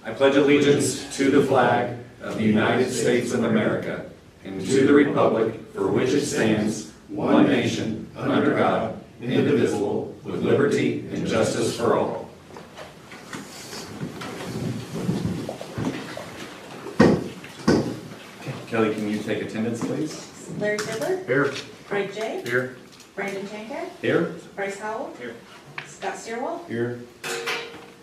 I pledge allegiance to the flag of the United States of America and to the republic for which it stands, one nation, under God, indivisible, with liberty and justice for all. Kelly, can you take attendance, please? Larry Fiddler. Here. Greg J. Here. Brandon Tanker. Here. Bryce Howell. Here. Scott Steerwell. Here.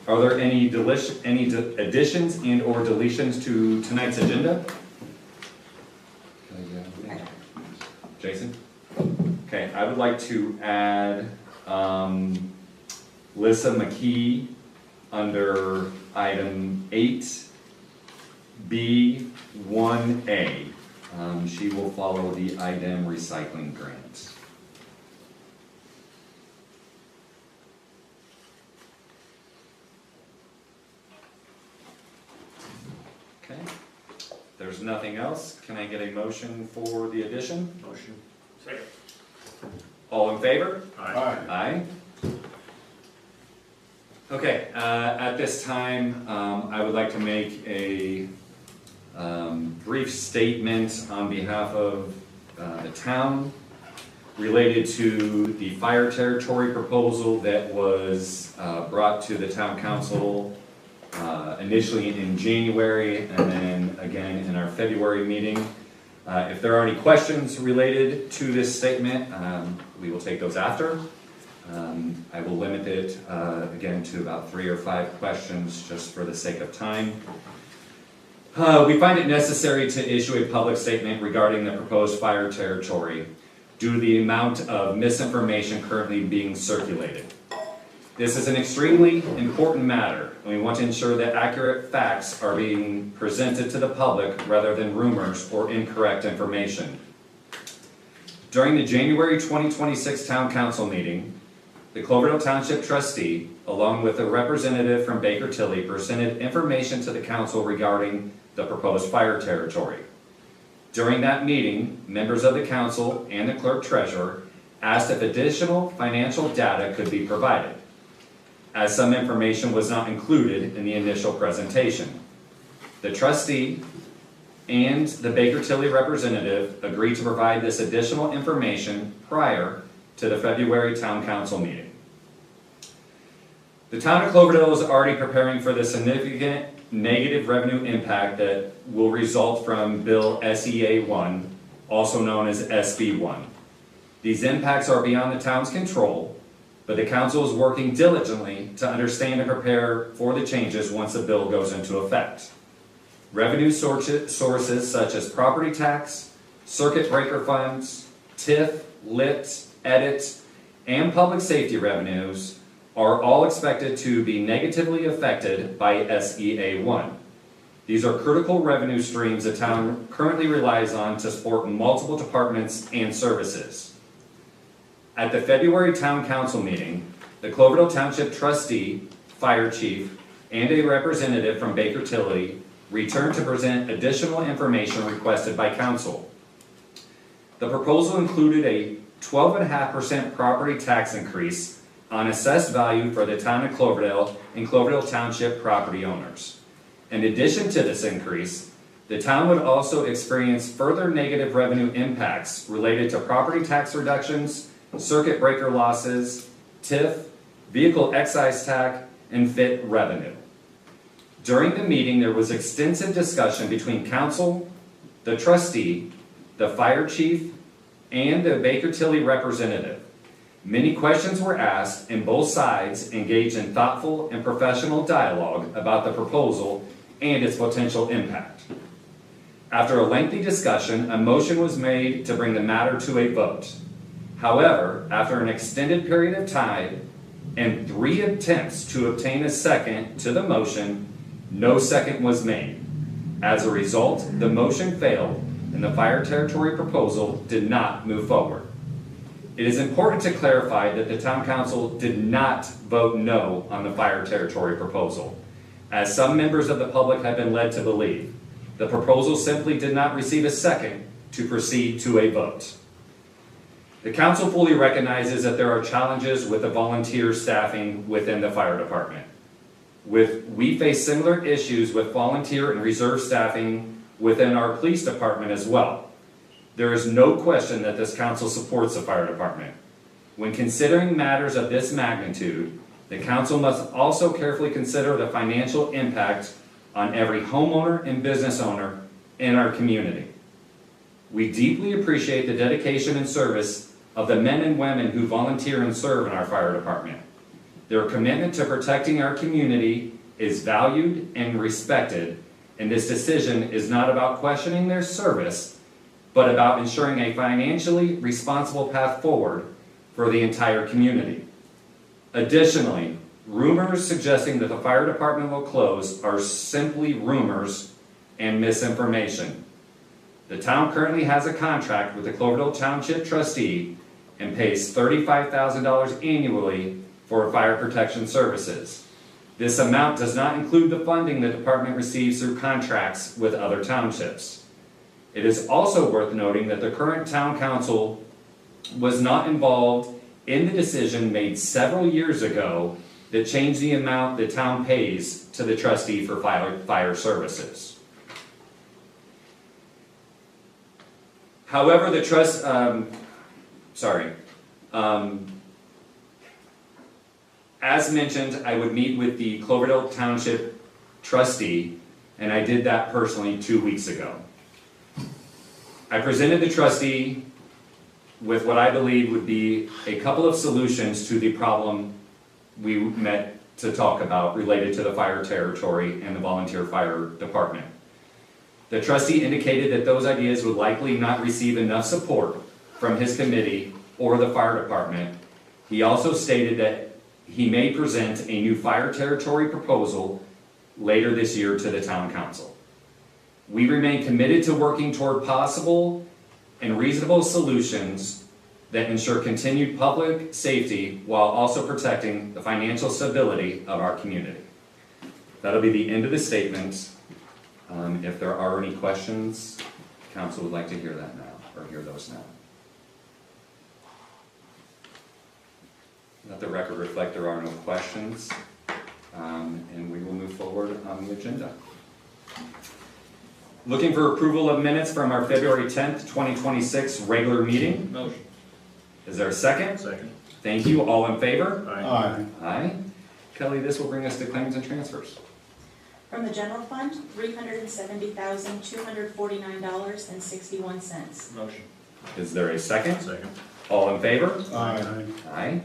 Are there any additions and or deletions to tonight's agenda? Jason? Okay, I would like to add Lissa McKee under item 8B1A. She will follow the IDEM recycling grant. Okay, there's nothing else. Can I get a motion for the addition? Motion. Second. All in favor? Aye. Aye. Okay, at this time, I would like to make a brief statement on behalf of the town related to the fire territory proposal that was brought to the town council initially in January and then again in our February meeting. If there are any questions related to this statement, we will take those after. I will limit it again to about 3 or 5 questions just for the sake of time. We find it necessary to issue a public statement regarding the proposed fire territory due to the amount of misinformation currently being circulated. This is an extremely important matter, and we want to ensure that accurate facts are being presented to the public rather than rumors or incorrect information. During the January 2026 Town Council meeting, the Cloverdale Township trustee, along with a representative from Baker Tilly, presented information to the council regarding the proposed fire territory. During that meeting, members of the council and the clerk treasurer asked if additional financial data could be provided, as some information was not included in the initial presentation. The trustee and the Baker Tilly representative agreed to provide this additional information prior to the February Town Council meeting. The town of Cloverdale is already preparing for the significant negative revenue impact that will result from Bill SEA1, also known as SB1. These impacts are beyond the town's control, but the council is working diligently to understand and prepare for the changes once the bill goes into effect. Revenue sources such as property tax, circuit breaker funds, TIF, LIT, EDIT, and public safety revenues are all expected to be negatively affected by SEA1. These are critical revenue streams the town currently relies on to support multiple departments and services. At the February Town Council meeting, the Cloverdale Township trustee, fire chief, and a representative from Baker Tilly returned to present additional information requested by council. The proposal included a 12.5% property tax increase on assessed value for the town of Cloverdale and Cloverdale Township property owners. In addition to this increase, the town would also experience further negative revenue impacts related to property tax reductions, circuit breaker losses, TIF, vehicle excise tax, and FIT revenue. During the meeting, there was extensive discussion between council, the trustee, the fire chief, and the Baker Tilly representative. Many questions were asked, and both sides engaged in thoughtful and professional dialogue about the proposal and its potential impact. After a lengthy discussion, a motion was made to bring the matter to a vote. However, after an extended period of time and 3 attempts to obtain a second to the motion, no second was made. As a result, the motion failed and the fire territory proposal did not move forward. It is important to clarify that the town council did not vote no on the fire territory proposal, as some members of the public have been led to believe. The proposal simply did not receive a second to proceed to a vote. The council fully recognizes that there are challenges with the volunteer staffing within the fire department. We face similar issues with volunteer and reserve staffing within our police department as well. There is no question that this council supports the fire department. When considering matters of this magnitude, the council must also carefully consider the financial impact on every homeowner and business owner in our community. We deeply appreciate the dedication and service of the men and women who volunteer and serve in our fire department. Their commitment to protecting our community is valued and respected, and this decision is not about questioning their service, but about ensuring a financially responsible path forward for the entire community. Additionally, rumors suggesting that the fire department will close are simply rumors and misinformation. The town currently has a contract with the Cloverdale Township trustee and pays $35,000 annually for fire protection services. This amount does not include the funding the department receives through contracts with other townships. It is also worth noting that the current town council was not involved in the decision made several years ago that changed the amount the town pays to the trustee for fire services. However, as mentioned, I would meet with the Cloverdale Township trustee, and I did that personally 2 weeks ago. I presented the trustee with what I believe would be a couple of solutions to the problem we met to talk about related to the fire territory and the volunteer fire department. The trustee indicated that those ideas would likely not receive enough support from his committee or the fire department. He also stated that he may present a new fire territory proposal later this year to the town council. We remain committed to working toward possible and reasonable solutions that ensure continued public safety while also protecting the financial stability of our community. That'll be the end of the statement. If there are any questions, council would like to hear that now, or hear those now. Let the record reflect there are no questions, and we will move forward on the agenda. Looking for approval of minutes from our February 10th, 2026 regular meeting. Motion. Is there a second? Second. Thank you. All in favor? Aye. Aye. Kelly, this will bring us to claims and transfers. From the general fund, $370,249.61. Motion. Is there a second? Second. All in favor? Aye. Aye.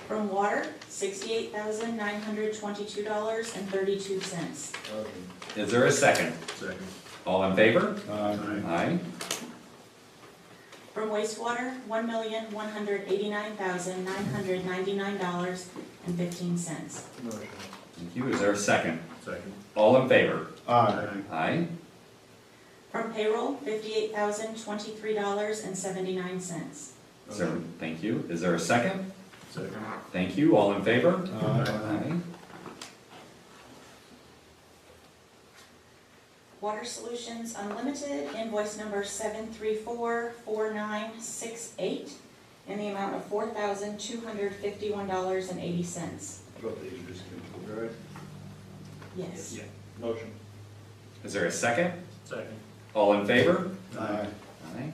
From water, $68,922.32. Motion. Is there a second? Second. All in favor? Aye. Aye. From wastewater, $1,189,999.15. Motion. Thank you. Is there a second? Second. All in favor? Aye. Aye. From payroll, $58,023.79. Thank you. Is there a second? Second. Thank you. All in favor? Aye. Water Solutions Unlimited, invoice number 7344968, in the amount of $4,251.80. Drop the age discount, right? Yes. Yeah. Motion. Is there a second? Second. All in favor? Aye. Aye.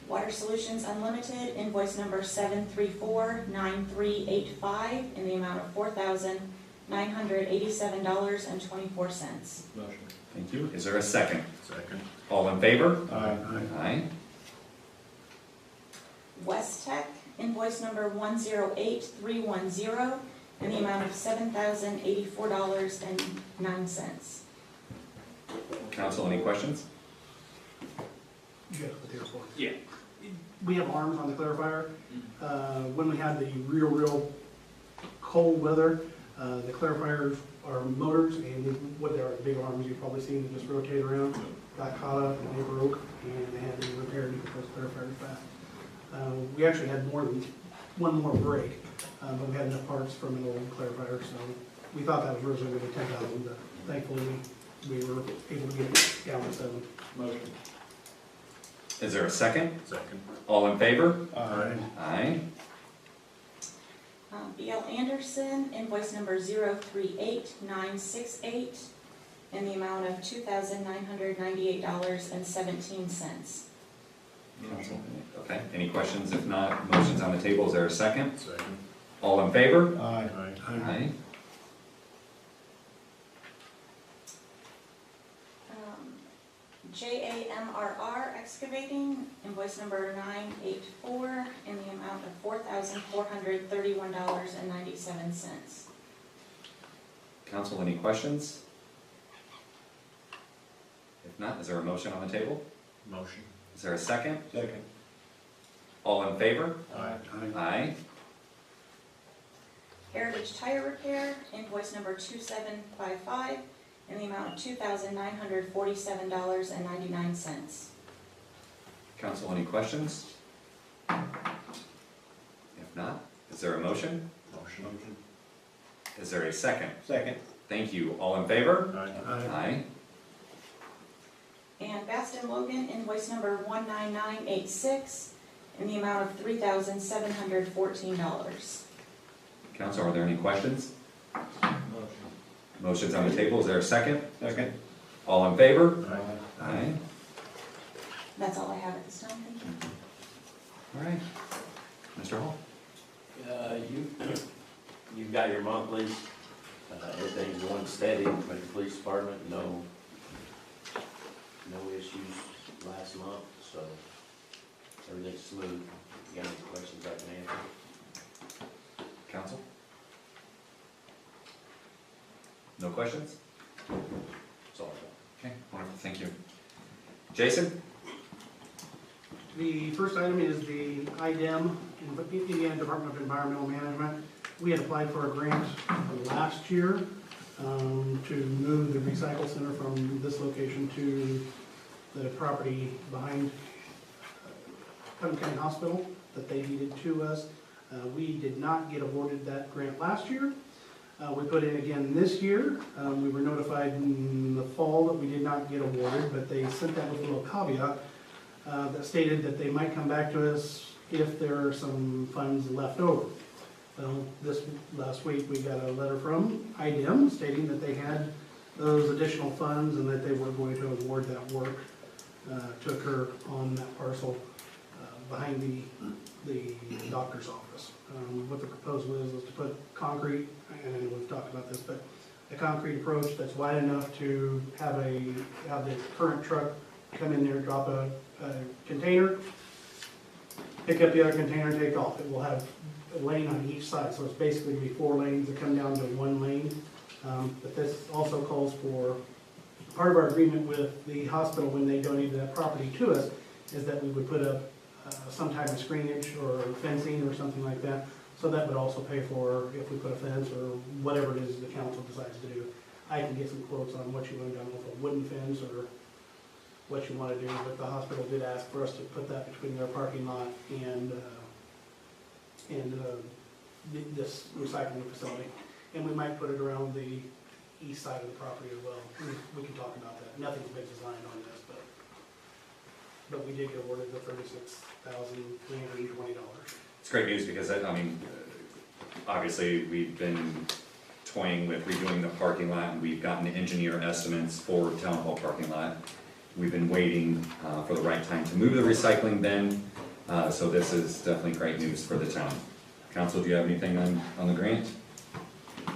Water Solutions Unlimited, invoice number 7349385, in the amount of $4,987.24. Motion. Thank you. Is there a second? Second. All in favor? Aye. Aye. West Tech, invoice number 108310, in the amount of $7,084.09. Council, any questions? You got to put the airport. Yeah. We have arms on the clarifier. When we had the real cold weather, the clarifiers are motors, and what they are, big arms, you've probably seen them just rotate around, got caught up and they broke, and they had to be repaired to get those clarifiers back. We actually had more than one more break, but we had enough parts from an old clarifier, so we thought that was originally going to be 10,000, but thankfully we were able to get it down to 7. Motion. Is there a second? Second. All in favor? Aye. Aye. B.L. Anderson, invoice number 038968, in the amount of $2,998.17. Council, okay, any questions? If not, motion's on the table, is there a second? Second. All in favor? Aye. Aye. JAMRR Excavating, invoice number 984, in the amount of $4,431.97. Council, any questions? If not, is there a motion on the table? Motion. Is there a second? Second. All in favor? Aye. Aye. Heritage Tire Repair, invoice number 2755, in the amount of $2,947.99. Council, any questions? If not, is there a motion? Motion. Is there a second? Second. Thank you. All in favor? Aye. Aye. And Baston Logan, invoice number 19986, in the amount of $3,714. Council, are there any questions? Motion. Motion's on the table. Is there a second? Second. All in favor? Aye. Aye. That's all I have at this time, thank you. All right. Mr. Hall? You've got your monthlies, everything's going steady with the police department, no issues last month, so everything's smooth. You got any questions I can answer? Council? No questions? That's all I Okay, wonderful, thank you. Jason? The first item is the IDEM, Indiana Department of Environmental Management. We had applied for a grant last year to move the recycle center from this location to the property behind Putnam County Hospital that they deeded to us. We did not get awarded that grant last year. We put in again this year. We were notified in the fall that we did not get awarded, but they sent that with a little caveat that stated that they might come back to us if there are some funds left over. Well, this last week, we got a letter from IDEM stating that they had those additional funds and that they were going to award that work to occur on that parcel behind the doctor's office. What the proposal is to put concrete, and we've talked about this, but a concrete approach that's wide enough to have the current truck come in there, drop a container, pick up the other container, and take off. It will have a lane on each side, so it's basically going to be 4 lanes that come down to 1 lane. But this also calls for, part of our agreement with the hospital when they donated that property to us, is that we would put up some type of screenage or fencing or something like that. So that would also pay for if we put a fence or whatever it is the council decides to do. I can get some quotes on what you want to do, with a wooden fence or what you want to do, but the hospital did ask for us to put that between their parking lot and this recycling facility. And we might put it around the east side of the property as well. We can talk about that. Nothing's been designed on this, but we did get awarded the $36,320. It's great news because, obviously, we've been toying with redoing the parking lot, and we've gotten engineer estimates for town hall parking lot. We've been waiting for the right time to move the recycling bin, so this is definitely great news for the town. Council, do you have anything on the grant? No?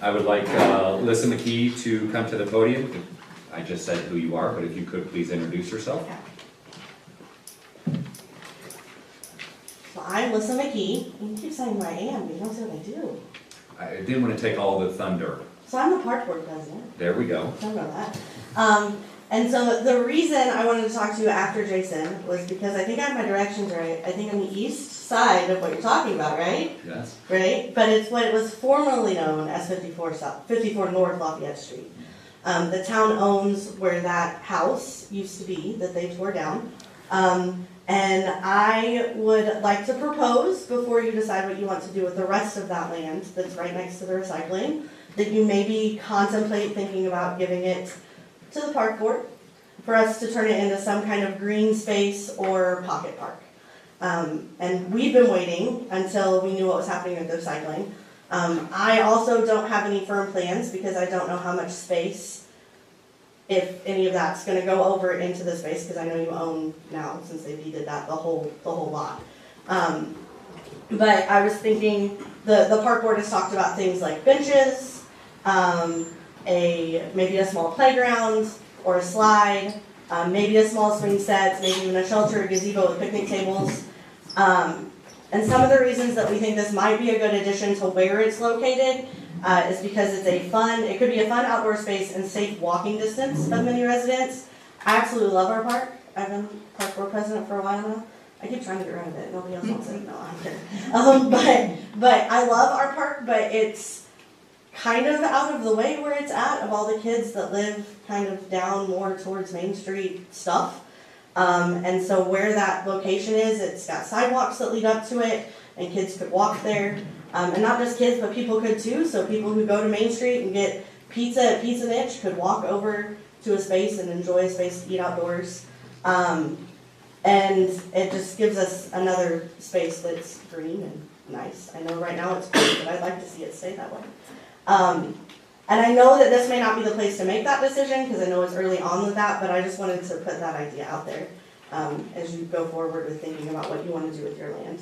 I would like Alyssa McKee to come to the podium. I just said who you are, but if you could please introduce yourself. So I'm Alyssa McKee. You keep saying who I am, but you don't say what I do. I didn't want to take all the thunder. So I'm the park board president. There we go. Don't know that. And so the reason I wanted to talk to you after Jason was because I think I have my directions right. I think I'm the east side of what you're talking about, right? Yes. Right? But it's what was formerly known as 54 North Lafayette Street. The town owns where that house used to be that they tore down. And I would like to propose, before you decide what you want to do with the rest of that land that's right next to the recycling, that you maybe contemplate thinking about giving it to the park board for us to turn it into some kind of green space or pocket park. And we've been waiting until we knew what was happening with the recycling. I also don't have any firm plans because I don't know how much space, if any of that's gonna go over into the space, because I know you own now, since they did that, the whole lot. But I was thinking, the park board has talked about things like benches, maybe a small playground or a slide, maybe a small swing set, maybe even a shelter, a gazebo with picnic tables. And some of the reasons that we think this might be a good addition to where it's located is because it could be a fun outdoor space and safe walking distance of many residents. I absolutely love our park. I've been park board president for a while now. I keep trying to get rid of it. Nobody else wants it. No, I'm kidding. But I love our park, but it's kind of out of the way where it's at of all the kids that live kind of down more towards Main Street stuff. And so where that location is, it's got sidewalks that lead up to it, and kids could walk there. And not just kids, but people could too. So people who go to Main Street and get pizza at Pizza Niche could walk over to a space and enjoy a space to eat outdoors. And it just gives us another space that's green and nice. I know right now it's green, but I'd like to see it stay that way. And I know that this may not be the place to make that decision, because I know it's early on with that, but I just wanted to put that idea out there as you go forward with thinking about what you want to do with your land.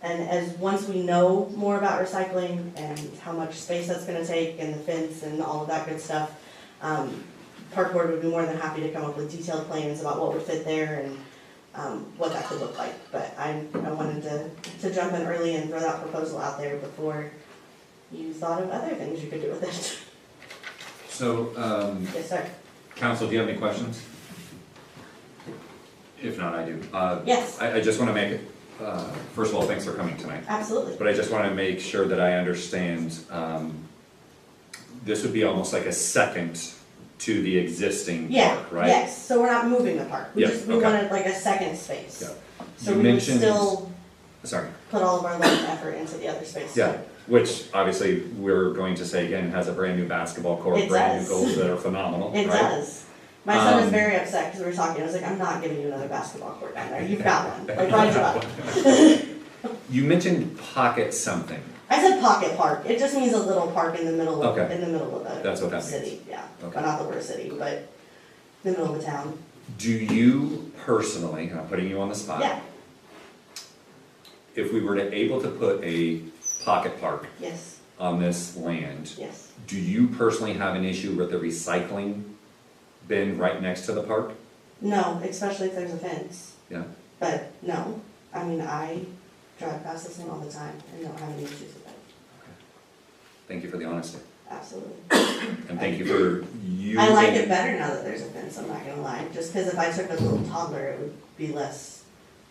And once we know more about recycling and how much space that's going to take and the fence and all of that good stuff, Park Board would be more than happy to come up with detailed plans about what would fit there and what that could look like. But I wanted to jump in early and throw that proposal out there before you thought of other things you could do with it. So, Yes, sir. council, do you have any questions? If not, I do. Yes, I just want to make it, first of all, thanks for coming tonight. absolutely. But I just want to make sure that I understand, this would be almost like a second to the existing Yeah, park, right? yes, so we're not moving the park. We Yeah, just, we okay. wanted like a second space. Yeah. So You we would mentioned- still Sorry. put all of our love and effort into the other space. Yeah, which obviously we're going to say again has a brand new basketball court, It brand does. new goals that are phenomenal, It right? does. My son is Um, very upset because we were talking, I was like, I'm not giving you another basketball court down there, you've got one, like, why'd you buy? You mentioned pocket something. I said pocket park, it just means a little park in the middle of, Okay. in the middle of That's what the that city, means. yeah. Okay. Well, not the word city, but the middle of the town. Do you personally, and I'm putting you on the spot. Yeah, If we were to able to put a pocket park yes, on this land, yes. do you personally have an issue with the recycling bin right next to the park? No, especially if there's a fence, Yeah, but no, I mean, I drive past this thing all the time and don't have any issues with it, thank you for the honesty. absolutely. And thank you for using. I like it better now that there's a fence, I'm not gonna lie, just because if I took a little toddler, it would be less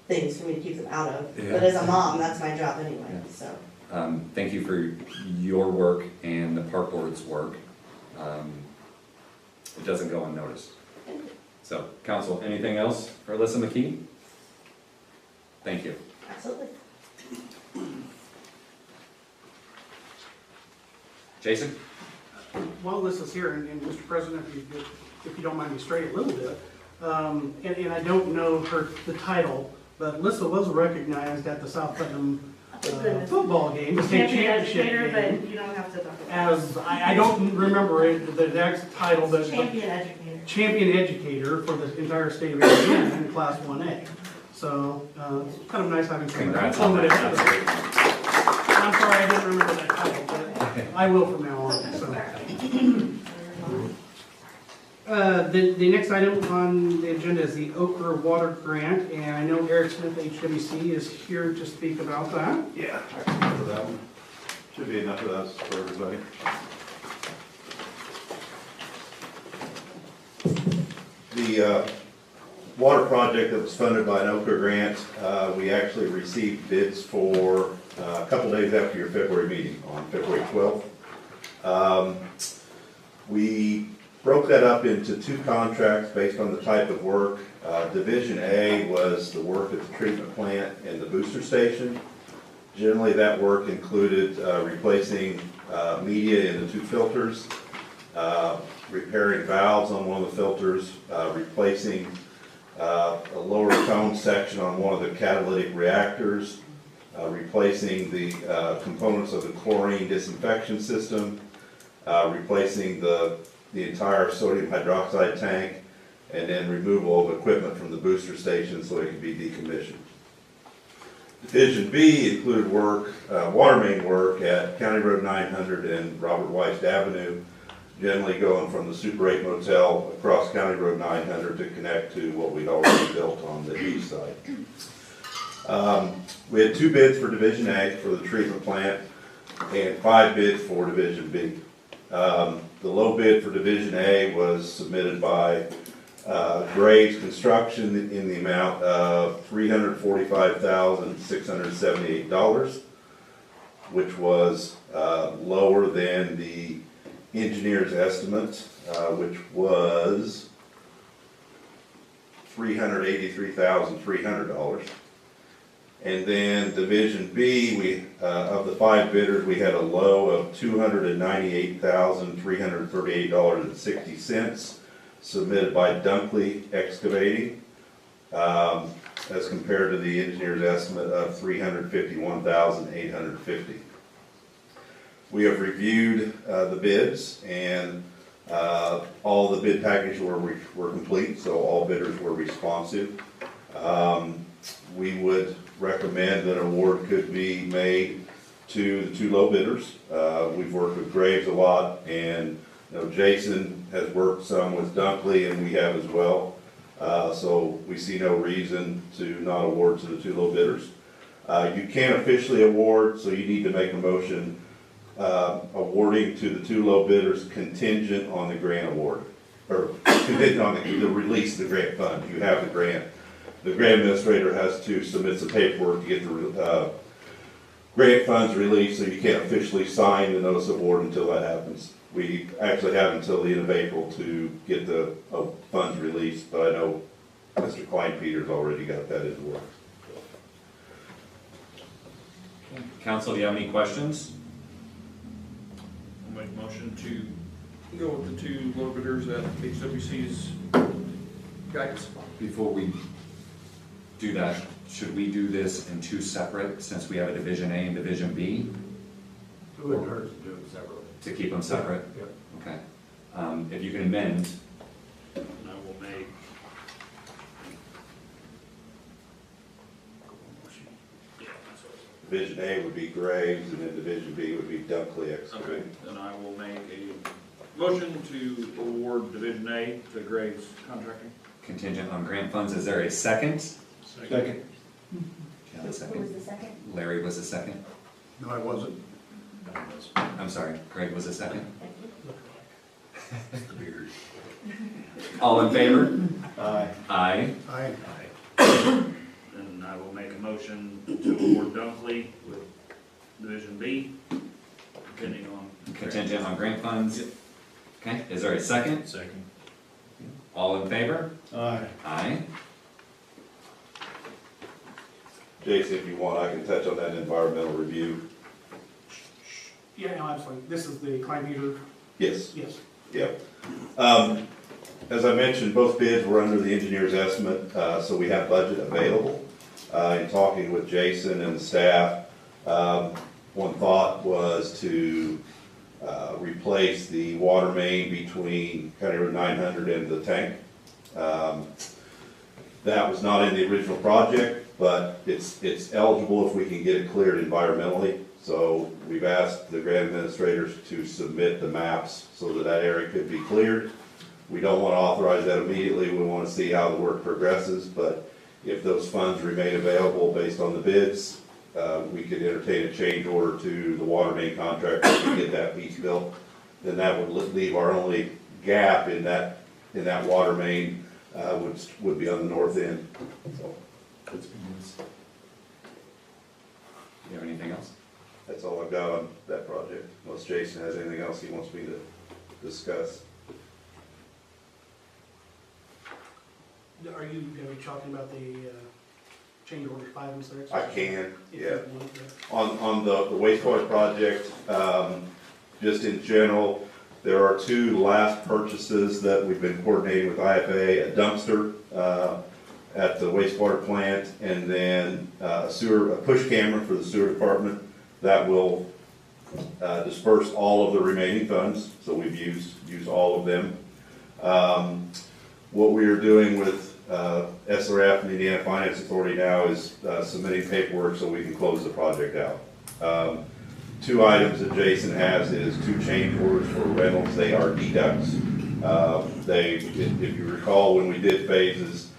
things for me to keep them out of. Yeah. But as a mom, that's my job anyway, Yeah. so. Thank you for your work and the park board's work. It doesn't go unnoticed. Thank you. So, council, anything else for Alyssa McKee? Thank you. Absolutely. Jason? While this is here, and Mr. President, if you don't mind me straight a little bit, and I don't know the title, but Lissa was recognized at the South Putnam football game, the state championship game, you don't have to talk as, I don't remember the exact title, but Champion educator. champion educator for the entire state of Indiana in Class 1A. So, it's kind of nice having some. Congrats on that. Absolutely. I'm sorry, I didn't remember that title, but I will from now on, so. The next item on the agenda is the Okra Water Grant, and I know Eric Smith, HWC, is here to speak about that. Yeah, I can cover that one. Should be enough of that for everybody. The water project that was funded by an Okra grant, we actually received bids for a couple days after your February meeting, on February 12th. We broke that up into two contracts based on the type of work. Division A was the work at the treatment plant and the booster station. Generally, that work included replacing media in the two filters, repairing valves on one of the filters, replacing a lower tone section on one of the catalytic reactors, replacing the components of the chlorine disinfection system, replacing the entire sodium hydroxide tank, and then removal of equipment from the booster station so it can be decommissioned. Division B included work, water main work at County Road 900 and Robert Weist Avenue, generally going from the Super 8 Motel across County Road 900 to connect to what we'd already built on the east side. We had 2 bids for Division A for the treatment plant and 5 bids for Division B. The low bid for Division A was submitted by Graves Construction in the amount of $345,678, which was lower than the engineer's estimate, which was $383,300. And then Division B, of the 5 bidders, we had a low of $298,338.60 submitted by Dunkley Excavating, as compared to the engineer's estimate of $351,850. We have reviewed the bids, and all the bid packages were complete, so all bidders were responsive. We would recommend that an award could be made to the 2 low bidders. We've worked with Graves a lot, and Jason has worked some with Dunkley, and we have as well. So we see no reason to not award to the 2 low bidders. You can't officially award, so you need to make a motion awarding to the 2 low bidders contingent on the grant award, or contingent on the release of the grant fund. You have the grant. The grant administrator has to submit some paperwork to get the grant funds released, so you can't officially sign the notice of award until that happens. We actually have until the end of April to get the funds released, but I know Mr. Klein-Peter's already got that as well. Council, do you have any questions? I'll make a motion to go with the 2 low bidders at HWC's guidance. Before we do that, should we do this in 2 separate, since we have a Division A and Division B, It wouldn't hurt to do it separately. to keep them separate? Yep. Okay. If you can amend, And I will make. Yeah, that's what Division A would be Graves, and then Division B would be Dunkley Okay, Excavating. then I will make a motion to award Division A to Graves Contracting. contingent on grant funds, is there a second? Second. Can I have a Who was second? the second? Larry was a second. No, I wasn't. I'm sorry, Craig was a second. All in favor? Aye. Aye. And I will make a motion to award Dunkley with Division B, depending on. Contingent on grant funds? Yep. Okay, is there a second? Second. All in favor? Aye. Aye. Jason, if you want, I can touch on that environmental review. Yeah, no, absolutely. This is the Klein-Peter, Yes. yes. Yep. As I mentioned, both bids were under the engineer's estimate, so we have budget available. In talking with Jason and the staff, one thought was to replace the water main between County Road 900 and the tank. That was not in the original project, but it's eligible if we can get it cleared environmentally. So we've asked the grant administrators to submit the maps so that that area could be cleared. We don't want to authorize that immediately, we want to see how the work progresses, but if those funds remain available based on the bids, we could entertain a change order to the water main contractor to get that piece built. Then that would leave our only gap in that water main, which would be on the north end. So Do you have anything else? that's all I've got on that project, unless Jason has anything else he wants me to discuss. Are you going to be talking about the change orders 5 and 6? I can, If yeah. you want, On the wastewater project, just in general, there are 2 last purchases that we've been coordinating with IFA, a dumpster at the wastewater plant, and then a push camera for the sewer department that will disperse all of the remaining funds, so we've used all of them. What we are doing with SRF and Indiana Finance Authority now is submitting paperwork so we can close the project out. 2 items that Jason has is 2 change orders for rentals. They are deducts. If you recall, when we did phase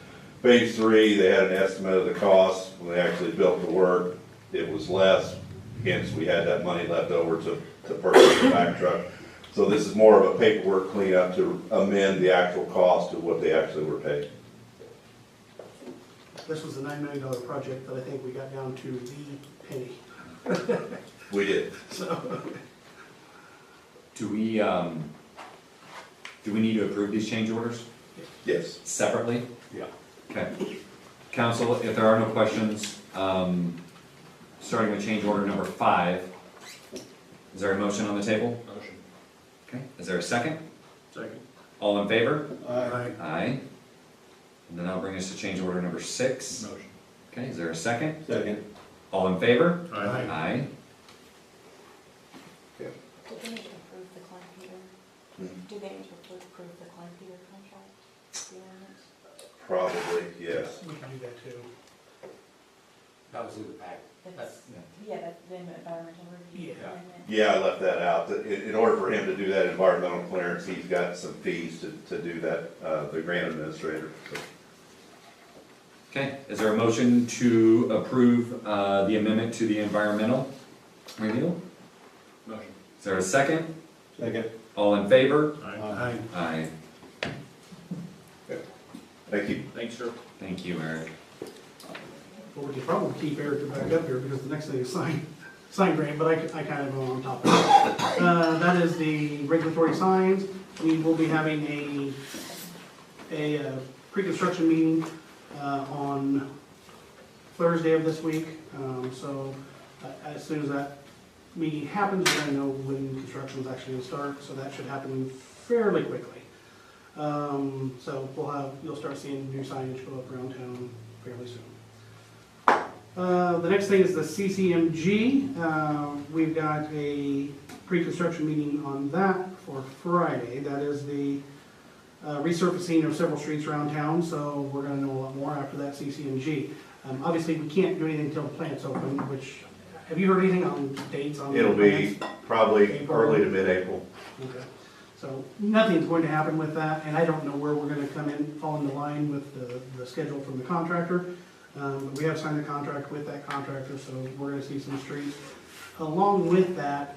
3, they had an estimate of the cost. When they actually built the work, it was less. Hence, we had that money left over to purchase the back truck. So this is more of a paperwork cleanup to amend the actual cost of what they actually were paid. This was a $9 million project that I think we got down to the penny. We did. So, Do we need to approve these change orders Yes. separately? Yeah. Okay. Council, if there are no questions, starting with change order number 5, is there a motion on the table? Motion. Okay, is there a second? Second. All in favor? Aye. Aye. And then that'll bring us to change order number 6. Motion. Okay, is there a second? Second. All in favor? Aye. Aye. Did they need to approve the Klein Peter? Do they need to approve the Klein Peter contract? The ordinance? Probably, yes. we can do that too. That was in the pack. It's, yeah, that's the environmental review Yeah. amendment. Yeah, I left that out. In order for him to do that environmental clearance, he's got some fees to do that, the grant administrator. So, Okay, is there a motion to approve the amendment to the environmental review? Motion. Is there a second? Second. All in favor? Aye. Aye. Thank you. Thanks, sir. Thank you, Eric. Well, we could probably keep Eric back up here because the next thing is sign grant, but I kind of go on top of it. That is the regulatory signs. We will be having a pre-construction meeting on Thursday of this week. So as soon as that meeting happens, we're gonna know when construction is actually gonna start, so that should happen fairly quickly. So you'll start seeing new signage go up around town fairly soon. The next thing is the CCMG. We've got a pre-construction meeting on that for Friday. That is the resurfacing of several streets around town, so we're gonna know a lot more after that CCMG. Obviously, we can't do anything until the plant's open, which, have you heard anything on dates on? It'll the be plants? probably early to mid-April. Okay. So nothing's going to happen with that, and I don't know where we're gonna come in, fall into line with the schedule from the contractor. But we have signed a contract with that contractor, so we're gonna see some streets. Along with that,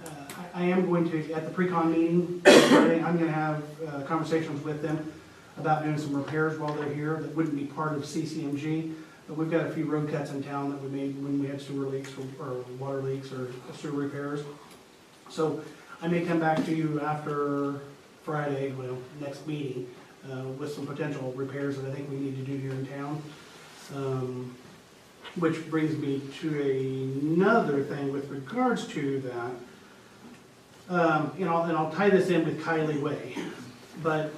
I am going to, at the pre-con meeting Friday, I'm gonna have conversations with them about doing some repairs while they're here that wouldn't be part of CCMG. But we've got a few road cuts in town that we made when we had sewer leaks or water leaks or sewer repairs. So I may come back to you after Friday, next meeting, with some potential repairs that I think we need to do here in town. Which brings me to another thing with regards to that. And I'll tie this in with Kylie Way. But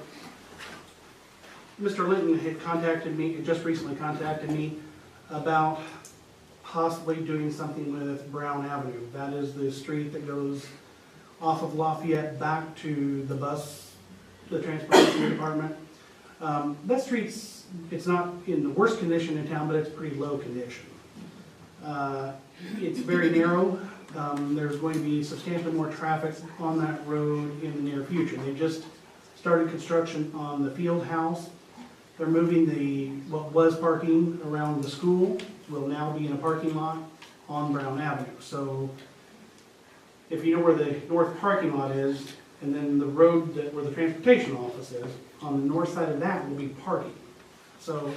Mr. Linton had just recently contacted me about possibly doing something with Brown Avenue. That is the street that goes off of Lafayette back to the transportation department. That street's, it's not in the worst condition in town, but it's pretty low condition. It's very narrow. There's going to be substantially more traffic on that road in the near future. They just started construction on the field house. They're moving what was parking around the school will now be in a parking lot on Brown Avenue. So if you know where the north parking lot is, and then the road where the transportation office is, on the north side of that will be parking. So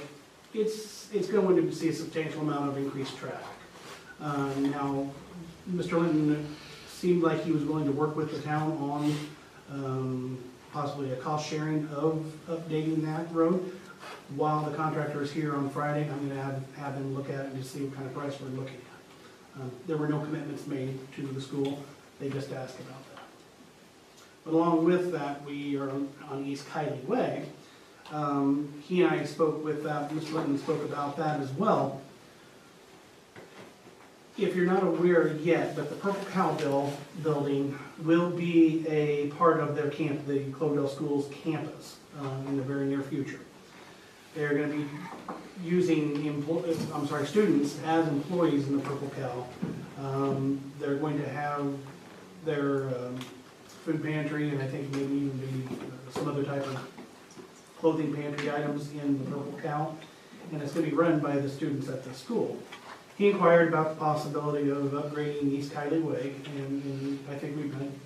it's going to see a substantial amount of increased traffic. Now, Mr. Linton seemed like he was willing to work with the town on possibly a cost sharing of updating that road. While the contractor is here on Friday, I'm going to have him look at it and just see what kind of price we're looking at. There were no commitments made to the school. They just asked about that. But along with that, we are on East Kylie Way. He and I spoke with that, Mr. Linton spoke about that as well. If you're not aware yet, but the Purple Cow building will be a part of their the Cloverdale Schools campus in the very near future. They're going to be using students as employees in the Purple Cow. They're going to have their food pantry, and I think maybe even be some other type of clothing pantry items in the Purple Cow, and it's going to be run by the students at the school. He inquired about the possibility of upgrading East Kylie Way, and I think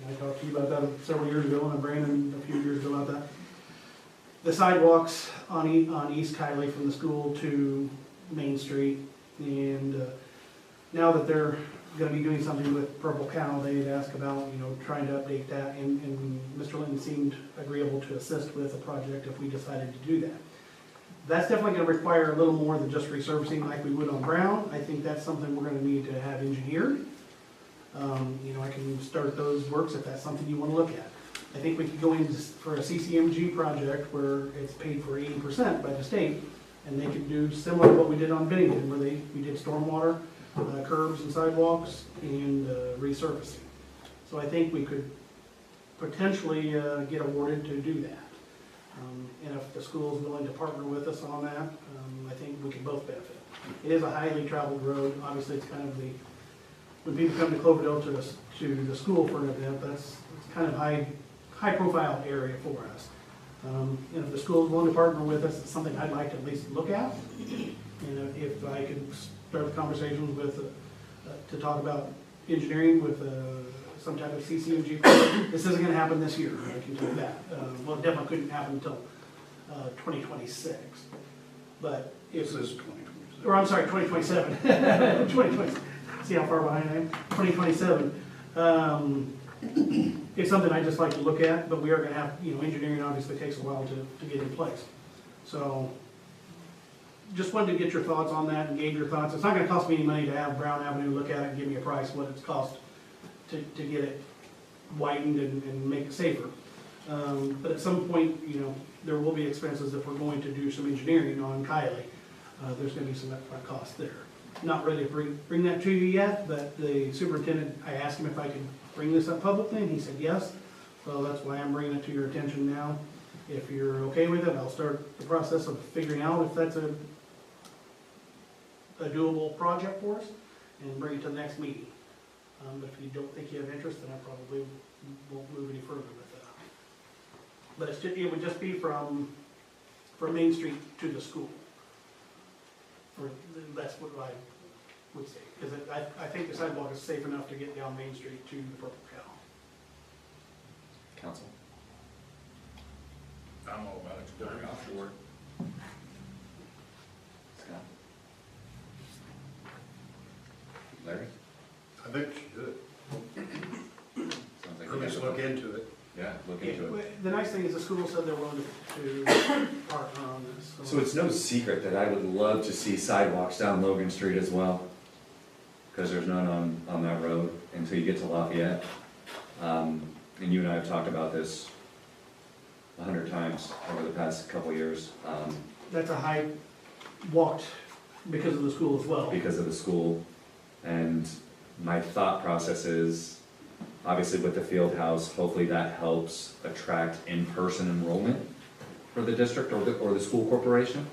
I talked to you about that several years ago, and Brandon a few years ago about that. The sidewalks on East Kylie from the school to Main Street, and now that they're going to be doing something with Purple Cow, they had asked about, trying to update that, and Mr. Linton seemed agreeable to assist with a project if we decided to do that. That's definitely going to require a little more than just resurfacing like we would on Brown. I think that's something we're going to need to have engineered. I can start those works if that's something you want to look at. I think we could go in for a CCMG project where it's paid for 80% by the state, and they could do similar to what we did on Bennington, where we did stormwater, curbs and sidewalks, and resurfacing. So I think we could potentially get awarded to do that. And if the school is willing to partner with us on that, I think we can both benefit. It is a highly traveled road. Obviously, it's kind of when people come to Cloverdale to the school for an event, it's kind of high profile area for us. And if the school is willing to partner with us, it's something I'd like to at least look at. And if I could start the conversations to talk about engineering with some type of CCMG project. This isn't going to happen this year, I can tell you that. Well, it definitely couldn't happen until 2026. But if This is 2027. or I'm sorry, 2027. 2020. See how far behind I am? 2027. It's something I just like to look at, but we are going to have, engineering obviously takes a while to get in place. So just wanted to get your thoughts on that and gauge your thoughts. It's not going to cost me any money to have Brown Avenue look at it and give me a price, what it's cost to get it widened and make it safer. But at some point, there will be expenses if we're going to do some engineering on Kylie. There's going to be some upfront costs there. Not ready to bring that to you yet, but the superintendent, I asked him if I could bring this up publicly, and he said yes. So that's why I'm bringing it to your attention now. If you're okay with it, I'll start the process of figuring out if that's a doable project for us and bring it to the next meeting. But if you don't think you have interest, then I probably won't move any further with that. But it would just be from Main Street to the school. That's what I would say, because I think the sidewalk is safe enough to get down Main Street to the Purple Cow. Council? I'm all about exploring offshore. Scott? Larry? I think she should. Sounds like At we least got look to- into it. Yeah, look into it. The nice thing is the school said they're willing to partner on this. So it's no secret that I would love to see sidewalks down Logan Street as well, because there's none on that road until you get to Lafayette. And you and I have talked about this 100 times over the past couple years, That's a high walked because of the school as well. because of the school. And my thought process is, obviously with the field house, hopefully that helps attract in-person enrollment for the district or the school corporation.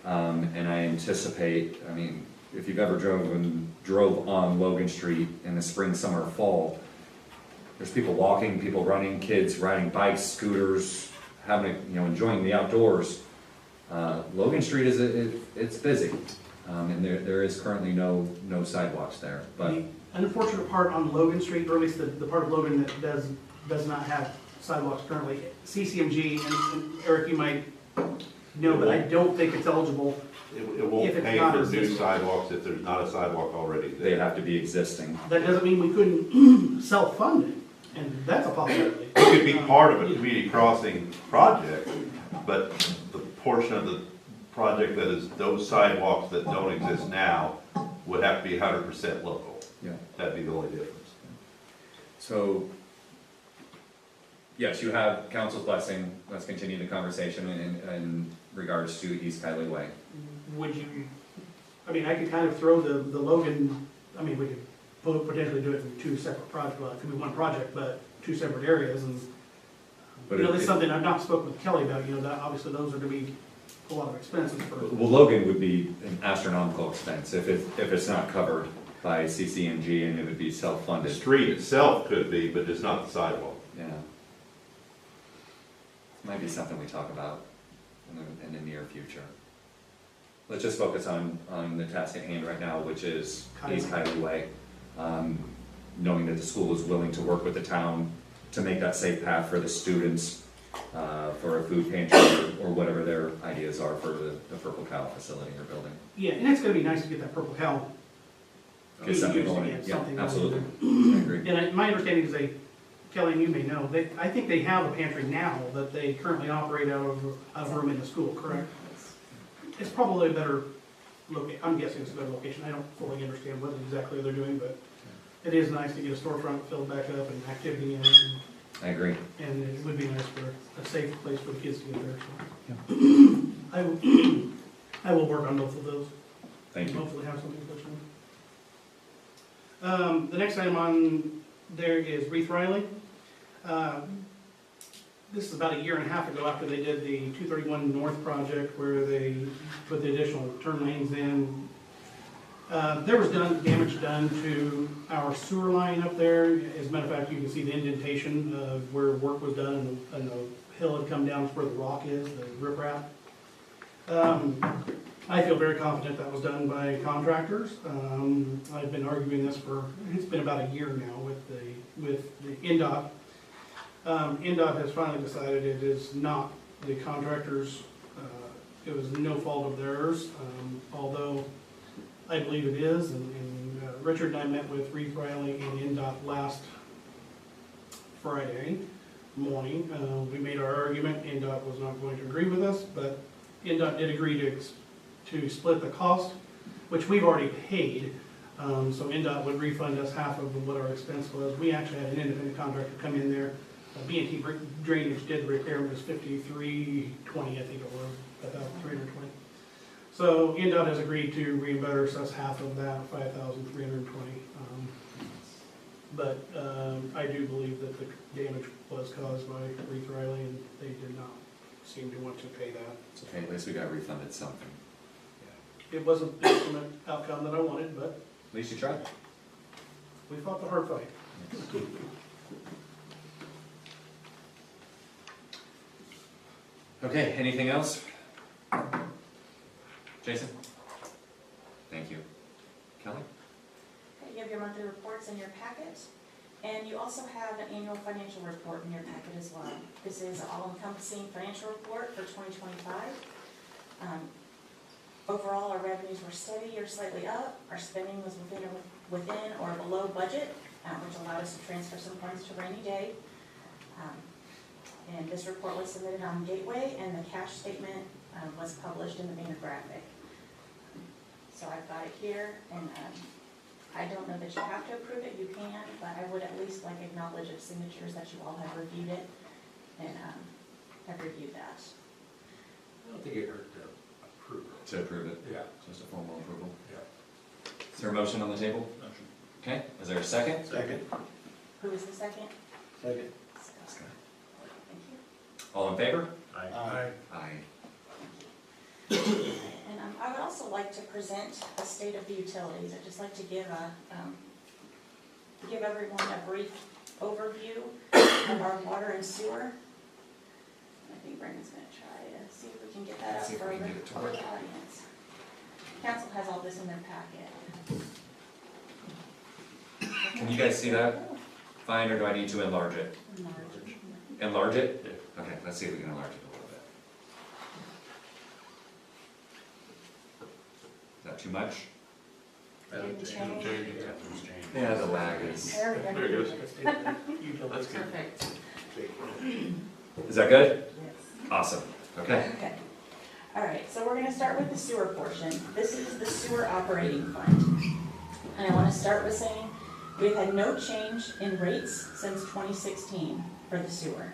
And I anticipate, if you've ever drove on Logan Street in the spring, summer, fall, there's people walking, people running, kids riding bikes, scooters, enjoying the outdoors. Logan Street it's busy, and there is currently no sidewalks there. But The unfortunate part on Logan Street, or at least the part of Logan that does not have sidewalks currently, CCMG, and Eric, you might know, but I don't think it's eligible. It If won't it's pay not for new existing. sidewalks if there's not a sidewalk already they there. have to be existing. That doesn't mean we couldn't self-fund it, and that's a possibility. It could be part of a community crossing project, but the portion of the project that is those sidewalks that don't exist now would have to be 100% local. Yeah. That'd be the only difference. So Yes, you have council's blessing. Let's continue the conversation in regards to East Kylie Way. Would you, I mean, I could kind of throw the Logan, I mean, we could potentially do it in two separate projects, well, it could be one project, but two separate areas, and, But you know, it- that's something I've not spoken with Kelly about, you know, that, obviously, those are gonna be a lot of expenses for. Well, Logan would be an astronomical expense if it's not covered by CCNG, and it would be The self-funded. street itself could be, but it's not the sidewalk. Yeah. Might be something we talk about in the near future. Let's just focus on the task at hand right now, which is East Kylie Way. Knowing that the school is willing to work with the town to make that safe path for the students, for a food pantry or whatever their ideas are for the Purple Cow facility or building. Yeah, and it's gonna be nice to get that Purple Cow. Get something used going, again, yeah, something going absolutely. there. I agree. And my understanding is Kelly, and you may know, I think they have a pantry now that they currently operate out of a room in the school, correct? It's probably a better I'm guessing it's a better location. I don't fully understand what exactly they're doing, but it is nice to get a storefront filled back up and activity in it. I agree. And it would be nice for a safe place for the kids to get there, so. I will work on both of those. Thank And you. hopefully have something pushing. The next item on there is Reeve Riley. This is about a year and a half ago after they did the 231 North project where they put the additional turn lanes in. There was damage done to our sewer line up there. As a matter of fact, you can see the indentation of where work was done and the hill had come down to where the rock is, the riprap. I feel very confident that was done by contractors. I've been arguing this it's been about a year now with the NDOT. NDOT has finally decided it is not the contractors, it was no fault of theirs, although I believe it is, and Richard and I met with Reeve Riley and NDOT last Friday morning. We made our argument, NDOT was not going to agree with us, but NDOT did agree to split the cost, which we've already paid. So NDOT would refund us half of what our expense was. We actually had an independent contractor come in there. B&T Drainage did the repair, it was $53.20, I think it was, about $320. So NDOT has agreed to reimburse us half of that, $5,320. But I do believe that the damage was caused by Reeve Riley, and they did not seem to want to pay that. It's okay, at least we got refunded something. It wasn't the ultimate outcome that I wanted, but At least you tried. we fought the hard fight. Okay, anything else? Jason? Thank you. Kelly? Okay, you have your monthly reports in your packet, and you also have an annual financial report in your packet as well. This is an all-encompassing financial report for 2025. Overall, our revenues were steady or slightly up. Our spending was within or below budget, which allowed us to transfer some funds to rainy day. And this report was submitted on Gateway, and the cash statement was published in the Banner Graphic. So I've got it here, and I don't know that you have to approve it, you can, but I would at least like acknowledge of signatures that you all have reviewed it and have reviewed that. I don't think it hurt to approve it. To approve it? Yeah. Just a formal approval? Yeah. Is there a motion on the table? Motion. Okay, is there a second? Second. Who is the second? Second. Scott. Thank you. All in favor? Aye. Aye. And I would also like to present a state of the utilities. I'd just like to give everyone a brief overview of our water and sewer. I think Brandon's gonna try to see if we can get that up See if for we the can get it to for work. the audience. Council has all this in their packet. Can you guys see that? Fine, or do I need to enlarge it? Enlarge it? Yeah. Okay, let's see if we can enlarge it a little bit. Is that too much? Didn't change. Yeah, the lag is. There we go. There it goes. That's good. Perfect. Is that good? Yes. Awesome, okay. Okay. All right, so we're gonna start with the sewer portion. This is the sewer operating fund. And I wanna start with saying, we've had no change in rates since 2016 for the sewer.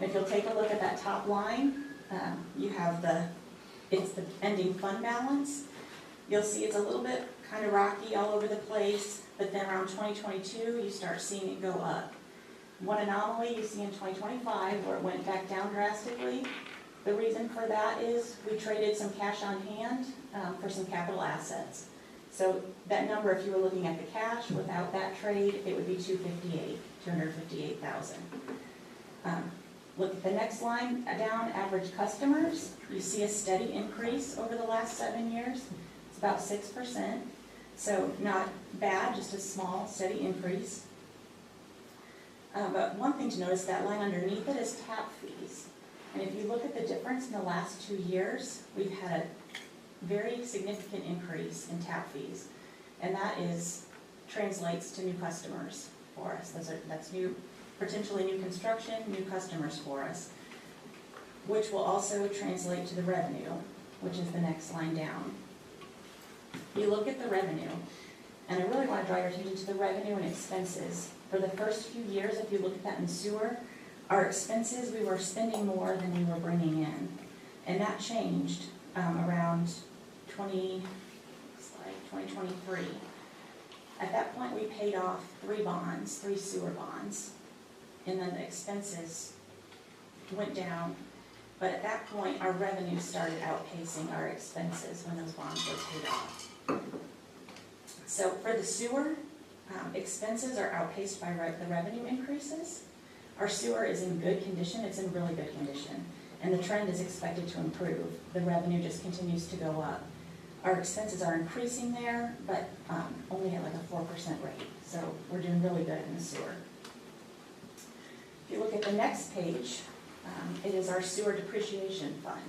And if you'll take a look at that top line, you have it's the ending fund balance. You'll see it's a little bit kind of rocky all over the place, but then around 2022, you start seeing it go up. One anomaly you see in 2025 where it went back down drastically. The reason for that is we traded some cash on hand for some capital assets. So that number, if you were looking at the cash without that trade, it would be 258,000. Look at the next line down, average customers. You see a steady increase over the last 7 years. It's about 6%. So not bad, just a small, steady increase. But one thing to notice, that line underneath it is tap fees. And if you look at the difference in the last 2 years, we've had a very significant increase in tap fees. And that translates to new customers for us. That's potentially new construction, new customers for us, which will also translate to the revenue, which is the next line down. You look at the revenue, and I really want to draw your attention to the revenue and expenses. For the first few years, if you look at that in sewer, our expenses, we were spending more than we were bringing in. And that changed around 2023. At that point, we paid off 3 sewer bonds, and then the expenses went down. But at that point, our revenue started outpacing our expenses when those bonds were paid off. So for the sewer, expenses are outpaced by the revenue increases. Our sewer is in good condition, it's in really good condition, and the trend is expected to improve. The revenue just continues to go up. Our expenses are increasing there, but only at like a 4% rate, so we're doing really good in the sewer. If you look at the next page, it is our sewer depreciation fund.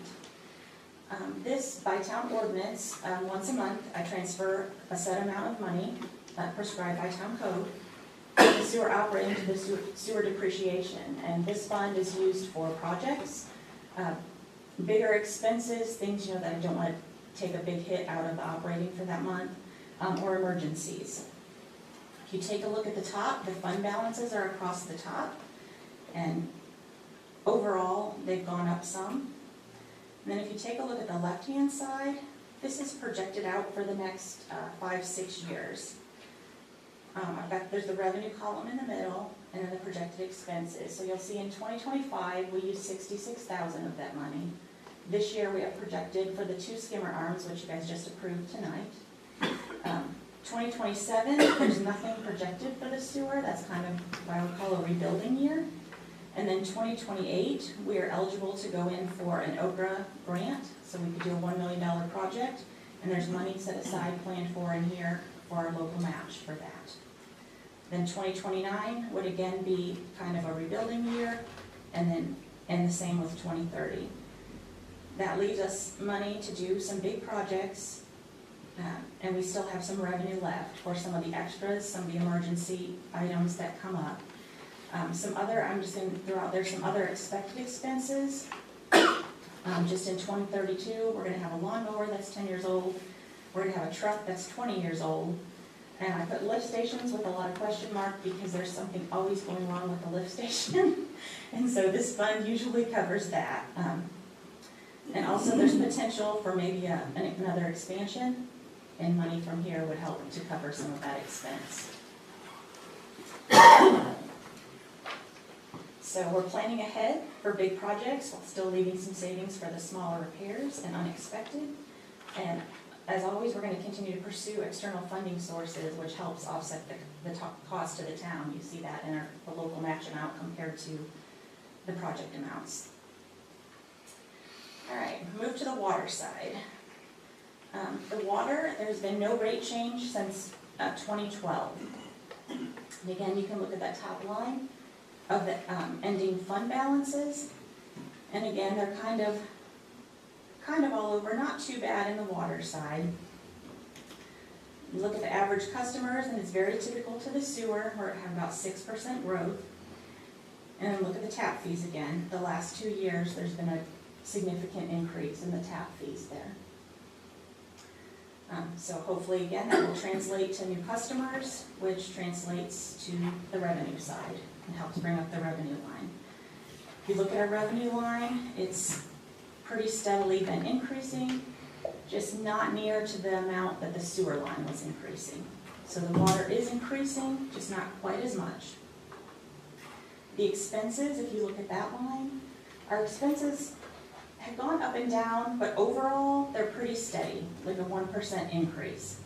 This, by town ordinance, once a month, I transfer a set amount of money prescribed by town code from the sewer operating to the sewer depreciation. And this fund is used for projects, bigger expenses, things that I don't want to take a big hit out of the operating for that month, or emergencies. If you take a look at the top, the fund balances are across the top, and overall, they've gone up some. And then if you take a look at the left-hand side, this is projected out for the next 5-6 years. There's the revenue column in the middle, and then the projected expenses. So you'll see in 2025, we used 66,000 of that money. This year, we have projected for the 2 skimmer arms, which you guys just approved tonight. 2027, there's nothing projected for the sewer. That's kind of what I would call a rebuilding year. And then 2028, we are eligible to go in for an OKRA grant, so we could do a $1 million project, and there's money set aside planned for in here for our local match for that. Then 2029 would again be kind of a rebuilding year, and the same with 2030. That leaves us money to do some big projects, and we still have some revenue left for some of the extras, some of the emergency items that come up. I'm just going to throw out there some other expected expenses. Just in 2032, we're going to have a lawnmower that's 10 years old. We're going to have a truck that's 20 years old. And I put lift stations with a lot of question mark because there's something always going wrong with the lift station. And so this fund usually covers that. And also there's potential for maybe another expansion, and money from here would help to cover some of that expense. So we're planning ahead for big projects while still leaving some savings for the smaller repairs and unexpected. And as always, we're going to continue to pursue external funding sources, which helps offset the cost to the town. You see that in the local match amount compared to the project amounts. All right, move to the water side. The water, there's been no rate change since 2012. And again, you can look at that top line of the ending fund balances. And again, they're kind of all over, not too bad in the water side. You look at the average customers, and it's very typical to the sewer, where it had about 6% growth. And then look at the tap fees again. The last 2 years, there's been a significant increase in the tap fees there. So hopefully, again, that will translate to new customers, which translates to the revenue side and helps bring up the revenue line. If you look at our revenue line, it's pretty steadily been increasing, just not near to the amount that the sewer line was increasing. So the water is increasing, just not quite as much. The expenses, if you look at that line, our expenses have gone up and down, but overall, they're pretty steady, like a 1% increase.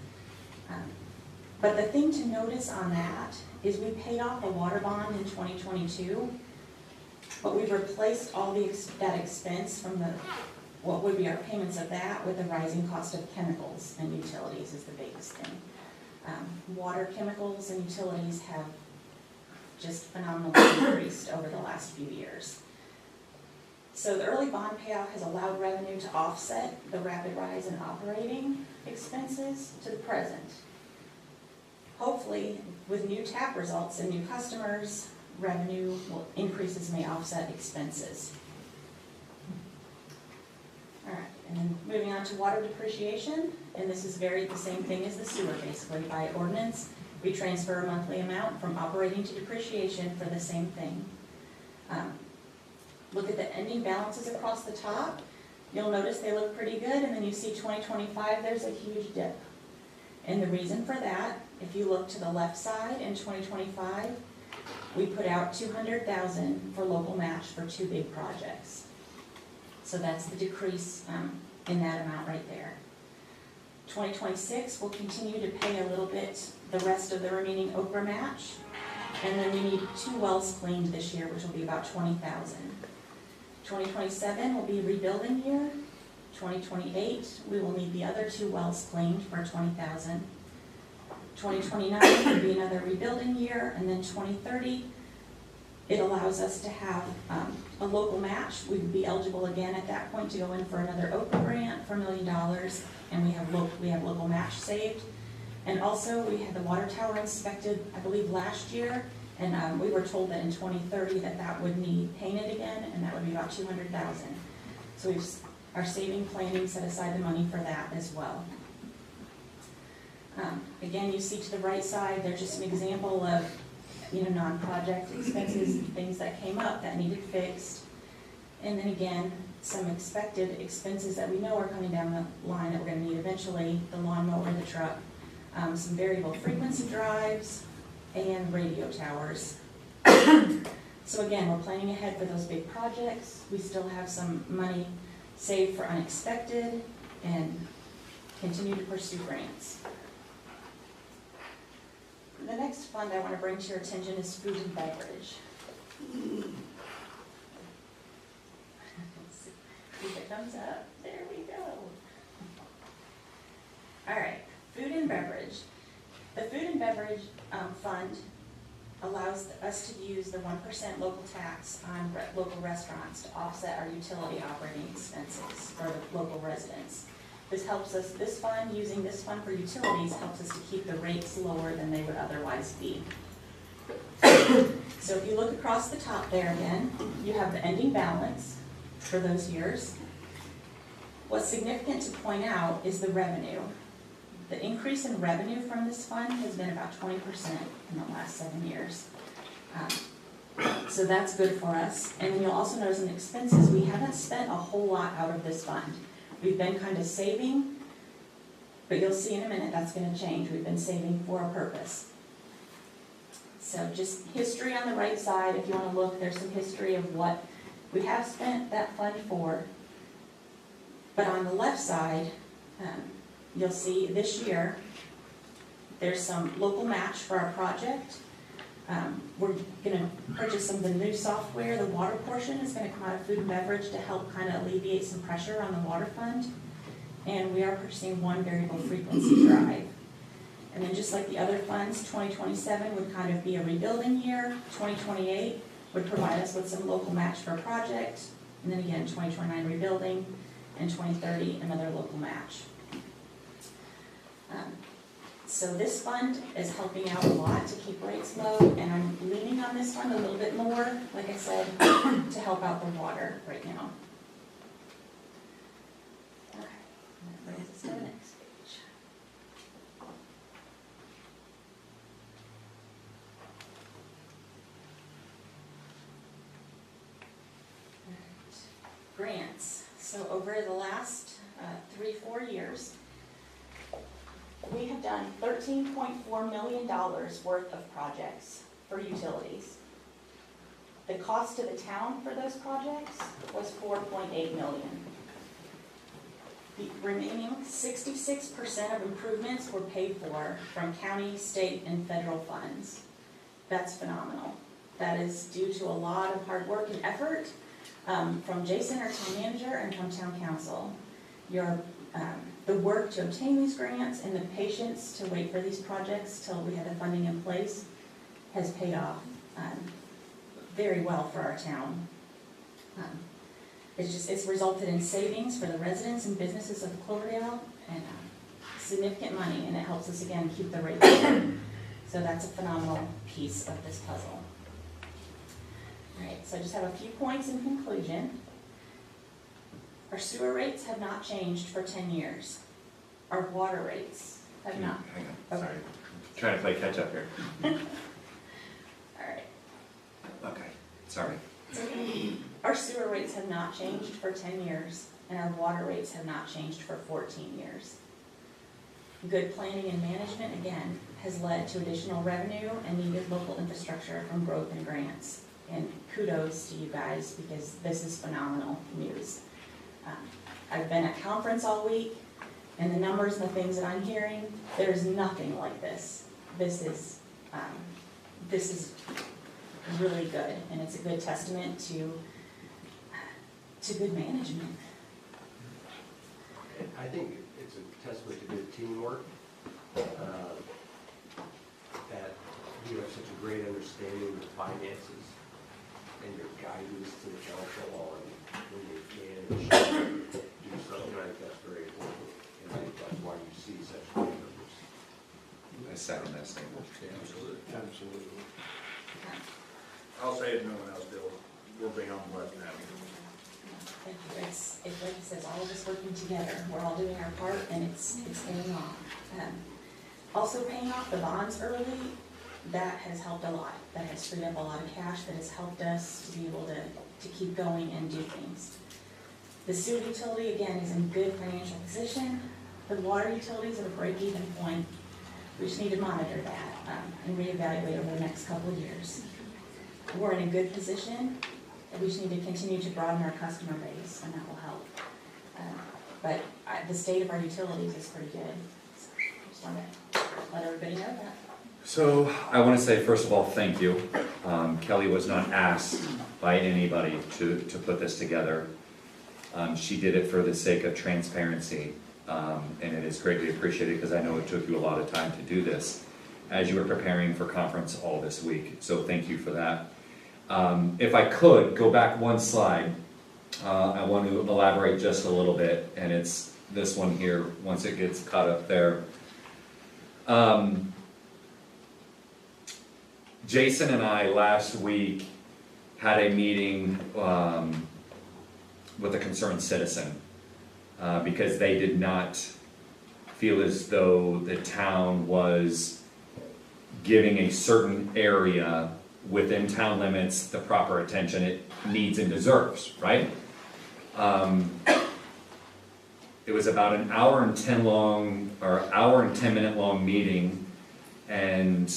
But the thing to notice on that is we paid off a water bond in 2022, but we've replaced all that expense from what would be our payments of that with the rising cost of chemicals and utilities is the biggest thing. Water, chemicals, and utilities have just phenomenally increased over the last few years. So the early bond payoff has allowed revenue to offset the rapid rise in operating expenses to the present. Hopefully, with new tap results and new customers, revenue increases may offset expenses. All right, and then moving on to water depreciation, and this is the same thing as the sewer, basically. By ordinance, we transfer a monthly amount from operating to depreciation for the same thing. Look at the ending balances across the top. You'll notice they look pretty good, and then you see 2025, there's a huge dip. And the reason for that, if you look to the left side in 2025, we put out $200,000 for local match for 2 big projects. So that's the decrease in that amount right there. 2026, we'll continue to pay a little bit, the rest of the remaining Okra match. And then we need 2 wells cleaned this year, which will be about $20,000. 2027 will be rebuilding year. 2028, we will need the other 2 wells cleaned for $20,000. 2029 will be another rebuilding year, and then 2030, it allows us to have a local match. We would be eligible again at that point to go in for another Okra grant for $1 million, and we have local match saved. And also, we had the water tower inspected, I believe, last year, and we were told that in 2030 that would need painted again, and that would be about $200,000. So we are saving planning, set aside the money for that as well. Again, you see to the right side, there's just an example of non-project expenses, things that came up that needed fixed. And then again, some expected expenses that we know are coming down the line that we're going to need eventually, the lawnmower, the truck, some variable frequency drives, and radio towers. So again, we're planning ahead for those big projects. We still have some money saved for unexpected and continue to pursue grants. The next fund I want to bring to your attention is food and beverage. See if it comes up. There we go. All right, food and beverage. The food and beverage fund allows us to use the 1% local tax on local restaurants to offset our utility operating expenses for the local residents. This helps us, using this fund for utilities helps us to keep the rates lower than they would otherwise be. So if you look across the top there again, you have the ending balance for those years. What's significant to point out is the revenue. The increase in revenue from this fund has been about 20% in the last 7 years. So that's good for us. And you'll also notice in expenses, we haven't spent a whole lot out of this fund. We've been kind of saving, but you'll see in a minute that's going to change. We've been saving for a purpose. So just history on the right side, if you want to look, there's some history of what we have spent that fund for. But on the left side, you'll see this year, there's some local match for our project. We're going to purchase some of the new software. The water portion is going to come out of food and beverage to help kind of alleviate some pressure on the water fund. And we are purchasing 1 variable frequency drive. And then just like the other funds, 2027 would kind of be a rebuilding year. 2028 would provide us with some local match for a project. And then again, 2029 rebuilding, and 2030 another local match. So this fund is helping out a lot to keep rates low, and I'm leaning on this fund a little bit more, like I said, to help out the water right now. Okay, and that brings us to the next page. grants. So over the last 3-4 years, we have done $13.4 million worth of projects for utilities. The cost to the town for those projects was $4.8 million. The remaining 66% of improvements were paid for from county, state, and federal funds. That's phenomenal. That is due to a lot of hard work and effort from Jason, our town manager, and from town council. The work to obtain these grants and the patience to wait for these projects till we had the funding in place has paid off very well for our town. It's resulted in savings for the residents and businesses of Cloverdale and significant money, and it helps us again keep the rates down. So that's a phenomenal piece of this puzzle. All right, so I just have a few points in conclusion. Our sewer rates have not changed for 10 years. Our water rates have not. Hang on, sorry. Trying to play catch up here. All right. Okay, sorry. Our sewer rates have not changed for 10 years, and our water rates have not changed for 14 years. Good planning and management, again, has led to additional revenue and needed local infrastructure from growth and grants. And kudos to you guys, because this is phenomenal news. I've been at conference all week, and the numbers and the things that I'm hearing, there's nothing like this. This is really good, and it's a good testament to good management. I think it's a testament to good teamwork, that you have such a great understanding of the finances and your guidance to the council on when you manage to do something. I think that's very important, and I think that's why you see such great numbers. I second that statement. Absolutely. Absolutely. I'll say it, no one else will. We're beyond blessed now. Thank you. It's like he says, all of us working together. We're all doing our part, and it's paying off. Also paying off the bonds early, that has helped a lot. That has freed up a lot of cash. That has helped us to be able to keep going and do things. The sewer utility, again, is in good financial position. The water utility is at a break-even point. We just need to monitor that and reevaluate over the next couple of years. We're in a good position. We just need to continue to broaden our customer base, and that will help. But the state of our utilities is pretty good. So I just want to let everybody know that. So I want to say, first of all, thank you. Kelly was not asked by anybody to put this together. She did it for the sake of transparency, and it is greatly appreciated because I know it took you a lot of time to do this as you were preparing for conference all this week. So thank you for that. If I could go back one slide, I want to elaborate just a little bit, and it's this one here once it gets caught up there. Jason and I last week had a meeting with a concerned citizen because they did not feel as though the town was giving a certain area within town limits the proper attention it needs and deserves, right? It was about an hour and 10 minute long meeting, and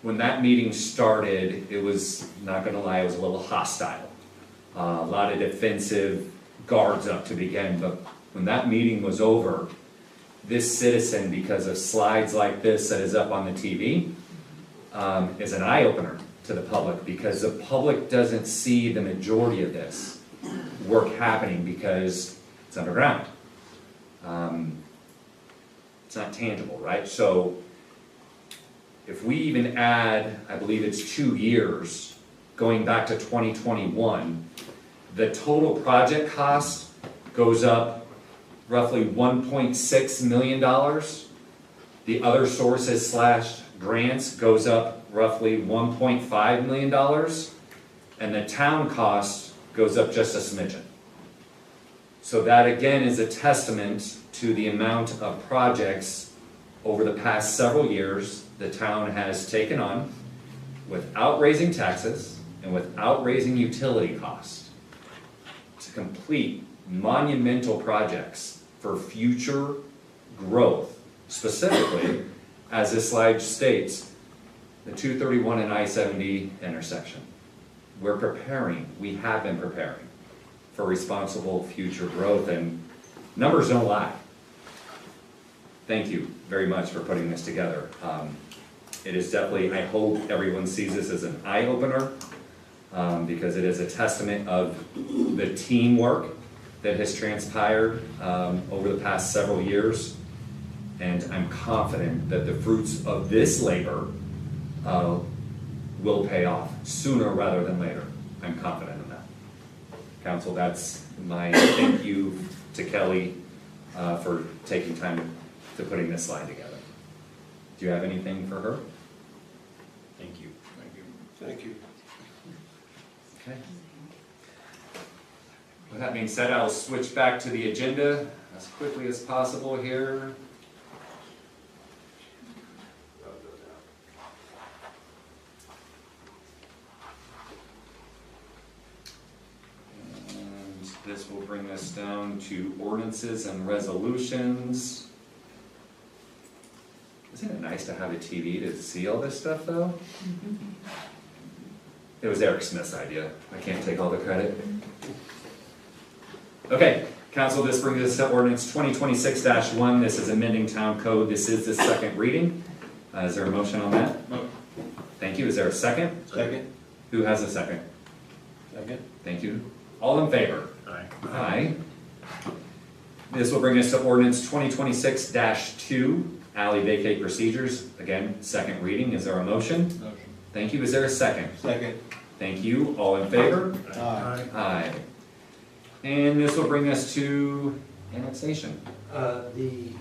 when that meeting started, it was, not gonna lie, it was a little hostile. A lot of defensive guards up to begin, but when that meeting was over, this citizen, because of slides like this that is up on the TV, is an eye-opener to the public, because the public doesn't see the majority of this work happening because it's underground. It's not tangible, right? So if we even add, I believe it's 2 years, going back to 2021, the total project cost goes up roughly $1.6 million. The other sources / grants goes up roughly $1.5 million, and the town cost goes up just a smidgen. So that again is a testament to the amount of projects over the past several years the town has taken on without raising taxes and without raising utility costs. to complete monumental projects for future growth. Specifically, as this slide states, the 231 and I-70 intersection. We're preparing, we have been preparing for responsible future growth, and numbers don't lie. Thank you very much for putting this together. It is definitely, I hope everyone sees this as an eye-opener, because it is a testament of the teamwork that has transpired over the past several years. And I'm confident that the fruits of this labor will pay off sooner rather than later. I'm confident in that. Council, that's my thank you to Kelly for taking time to putting this slide together. Do you have anything for her? Thank you. Thank you. Thank you. Okay. With that being said, I'll switch back to the agenda as quickly as possible here. And this will bring us down to ordinances and resolutions. Isn't it nice to have a TV to see all this stuff, though? It was Eric Smith's idea. I can't take all the credit. Okay, council, this brings us to ordinance 2026-1. This is amending town code. This is the second reading. Is there a motion on that? No. Thank you. Is there a second? Second. Who has a second? Second. Thank you. All in favor? Aye. Aye. This will bring us to ordinance 2026-2, alley vacate procedures. Again, second reading. Is there a motion? Motion. Thank you. Is there a second? Second. Thank you. All in favor? Aye. Aye. And this will bring us to annexation. The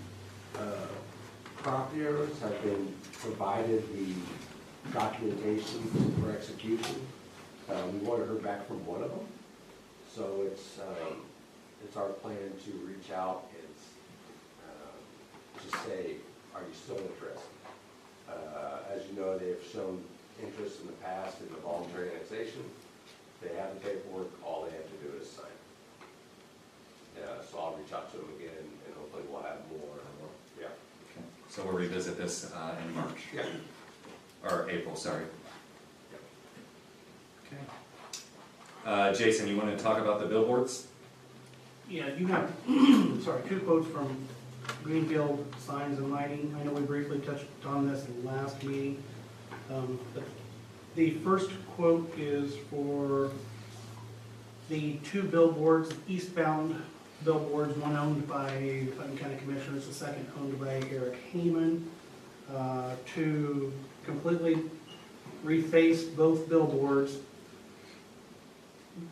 property owners have been provided the documentation for execution. We want to hear back from one of them. So it's our plan to reach out and just say, are you still interested? As you know, they've shown interest in the past in the voluntary annexation. They have the paperwork, all they have to do is sign. So I'll reach out to them again, and hopefully we'll have more. Yeah. Okay. So we'll revisit this in March, Yeah. or April, sorry. Okay. Jason, you want to talk about the billboards? Yeah, you have, sorry, two quotes from Greenfield Signs and Lighting. I know we briefly touched on this in the last meeting. But the first quote is for the two billboards, eastbound billboards, one owned by Putnam County Commissioners, the second owned by Eric Heyman, to completely reface both billboards,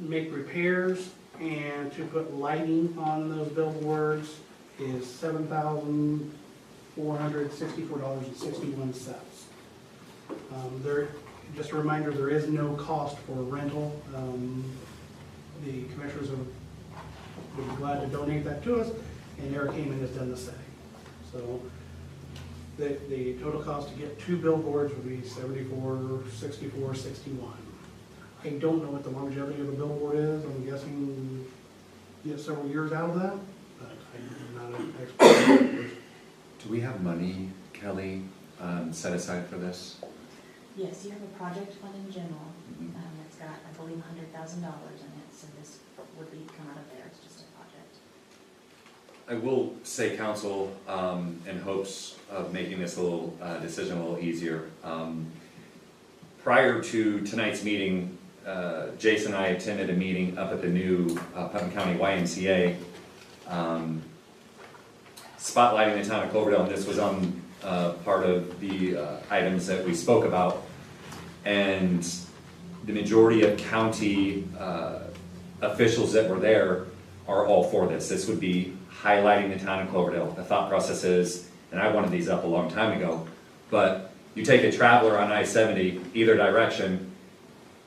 make repairs, and to put lighting on those billboards is $7,464.61. There, just a reminder, there is no cost for rental. The commissioners would be glad to donate that to us, and Eric Heyman has done the same. So the total cost to get two billboards would be $74,64.61. I don't know what the longevity of the billboard is. I'm guessing you get several years out of that, but I'm not an expert. Do we have money, Kelly, set aside for this? Yes, you have a project fund in general, it's got, I believe, $100,000 in it, so this would come out of there, it's just a project. I will say, council, in hopes of making this a little decision a little easier. Prior to tonight's meeting, Jason and I attended a meeting up at the new Putnam County YMCA, spotlighting the town of Cloverdale, and this was on part of the items that we spoke about. And the majority of county officials that were there are all for this. This would be highlighting the town of Cloverdale. The thought process is, and I wanted these up a long time ago, but you take a traveler on I-70, either direction,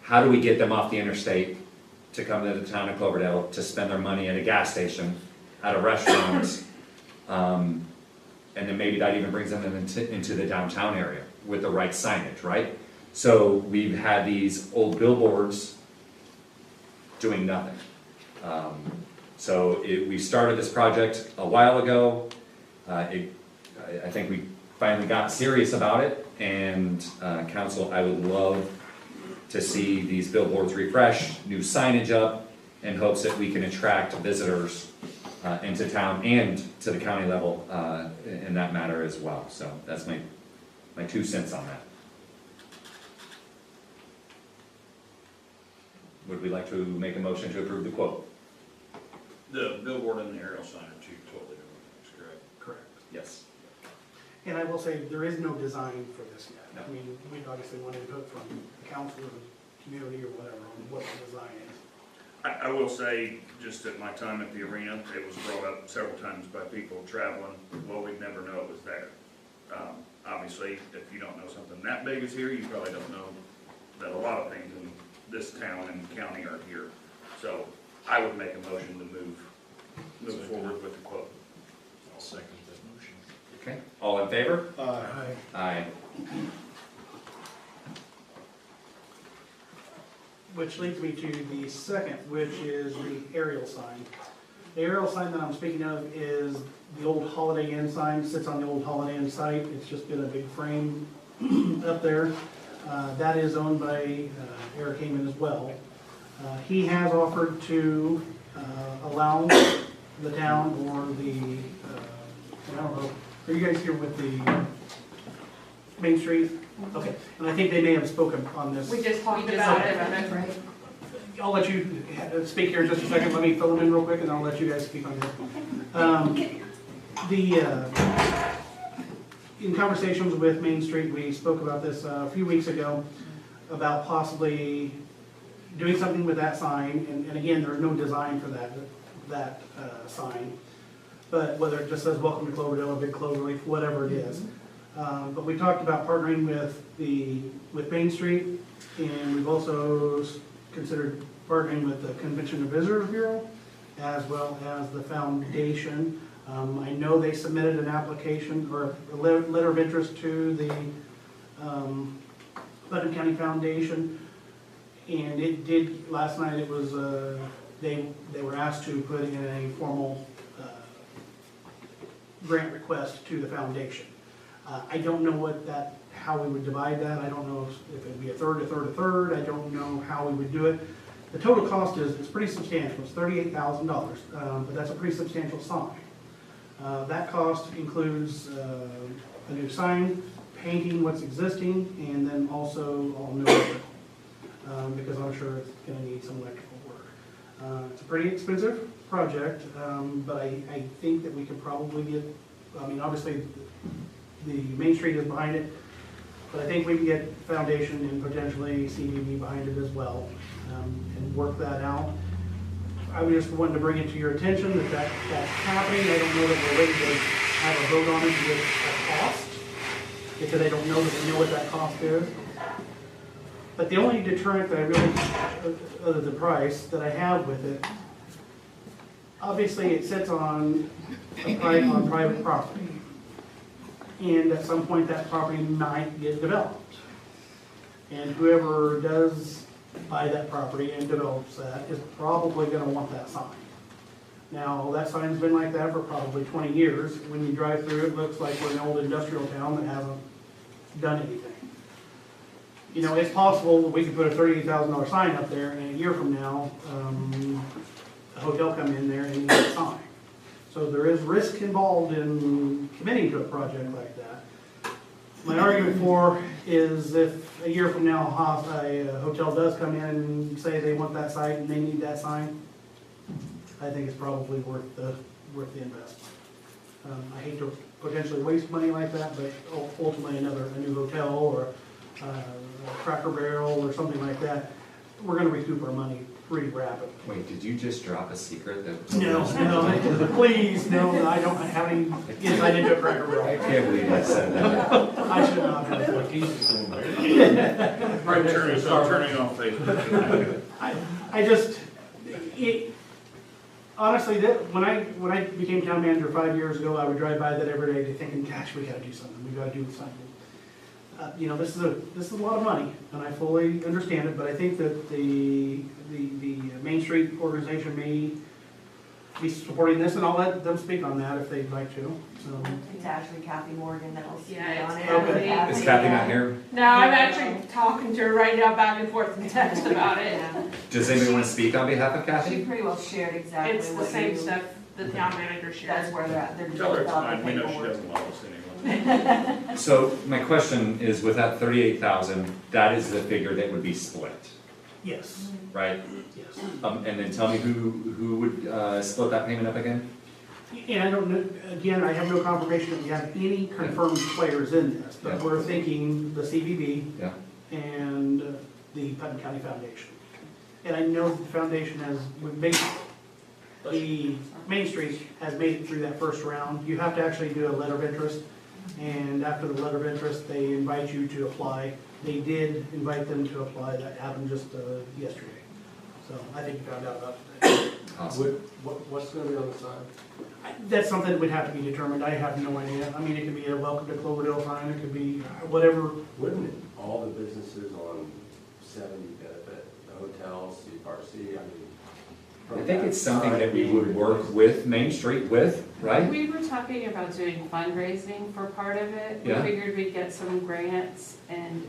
how do we get them off the interstate to come to the town of Cloverdale to spend their money at a gas station, at a restaurant, and then maybe that even brings them into the downtown area with the right signage, right? So we've had these old billboards doing nothing. We started this project a while ago. I think we finally got serious about it, and council, I would love to see these billboards refreshed, new signage up, in hopes that we can attract visitors into town and to the county level in that matter as well. So that's my 2 cents on that. Would we like to make a motion to approve the quote? The billboard and the aerial sign are two totally different things, correct? Correct. Yes. And I will say, there is no design for this yet. No. I mean, we'd obviously want input from the council or the community or whatever on what the design is. I will say, just at my time at the arena, it was brought up several times by people traveling, well, we'd never know it was there. Obviously, if you don't know something that big is here, you probably don't know that a lot of things in this town and county are here. So I would make a motion to move forward with the quote. I'll second that motion. Okay, all in favor? Aye. Aye. Which leads me to the second, which is the aerial sign. The aerial sign that I'm speaking of is the old Holiday Inn sign, sits on the old Holiday Inn site. It's just been a big frame up there. That is owned by Eric Heyman as well. He has offered to allow the town or the, I don't know, are you guys here with the Main Street? Okay, and I think they may have spoken on this. We just talked about it, right? I'll let you speak here in just a second. Let me fill them in real quick, and I'll let you guys speak on this. In conversations with Main Street, we spoke about this a few weeks ago, about possibly doing something with that sign, and again, there's no design for that sign, but whether it just says "Welcome to Cloverdale" or "Big Cloverleaf," whatever it is. But we talked about partnering with Main Street, and we've also considered partnering with the Convention and Visitors Bureau, as well as the foundation. I know they submitted an application or a letter of interest to the Putnam County Foundation, and it did, last night it was, they were asked to put in a formal grant request to the foundation. I don't know how we would divide that. I don't know if it'd be a third. I don't know how we would do it. The total cost it's pretty substantial. It's $38,000, but that's a pretty substantial sign. That cost includes a new sign, painting what's existing, and then also all new electrical, because I'm sure it's going to need some electrical work. It's a pretty expensive project, but I think that we could probably get, I mean, obviously the Main Street is behind it, but I think we can get foundation and potentially CBB behind it as well, and work that out. I just wanted to bring it to your attention that that's happening. I don't know that we're ready to have a vote on it with a cost, because I don't know that we know what that cost is. But the only deterrent that I really, other than the price, that I have with it, obviously it sits on private property. And at some point that property might get developed. And whoever does buy that property and develops that is probably gonna want that sign. Now, that sign's been like that for probably 20 years. When you drive through, it looks like we're an old industrial town that hasn't done anything. You know, it's possible that we could put a $38,000 sign up there, and a year from now, a hotel come in there and need a sign. So there is risk involved in committing to a project like that. My argument for is if a year from now a hotel does come in and say they want that site and they need that sign, I think it's probably worth the investment. I hate to potentially waste money like that, but ultimately a new hotel or a Cracker Barrel or something like that, we're going to recoup our money pretty rapidly. Wait, did you just drop a secret that? No, please, no, I don't have any insight into a Cracker Barrel. I can't believe I said that. I should not have. Turning off Facebook. Honestly, when I became town manager 5 years ago, I would drive by that every day thinking, gosh, we gotta do something, we gotta do something. You know, this is a lot of money, and I fully understand it, but I think that the the Main Street organization may be supporting this, and I'll let them speak on that if they'd like to, so. It's actually Kathy Morgan that will speak Yeah, on it's it. Okay. Is Kathy not here? No, I'm actually talking to her right now back and forth in text about it. Yeah. Does anybody want to speak on behalf of She Kathy? pretty well shared exactly It's the what same you, stuff the town manager shares. that's where they're at, they're Tell her it's developing fine, we know she paperwork. doesn't love us anyway. So my question is, with that 38,000, that is the figure that would be split, Yes, right? yes. And then tell me who would split that payment up again? And I don't know, again, I have no confirmation that we have any confirmed players in this, but Yeah. we're thinking the CVB Yeah. and the Putnam County Foundation. And I know the foundation has, the Main Street has made it through that first round. You have to actually do a letter of interest, and after the letter of interest, they invite you to apply. They did invite them to apply, that happened just yesterday. So I think you found out about it. Awesome. What's gonna be on the sign? That's something that would have to be determined, I have no idea. I mean, it could be a welcome to Cloverdale sign, it could be whatever. Wouldn't it, all the businesses on 70 benefit, the hotels, CRC, I mean. I think it's something that we would work with Main Street with, right? We were talking about doing fundraising for part of it. We Yeah. figured we'd get some grants and,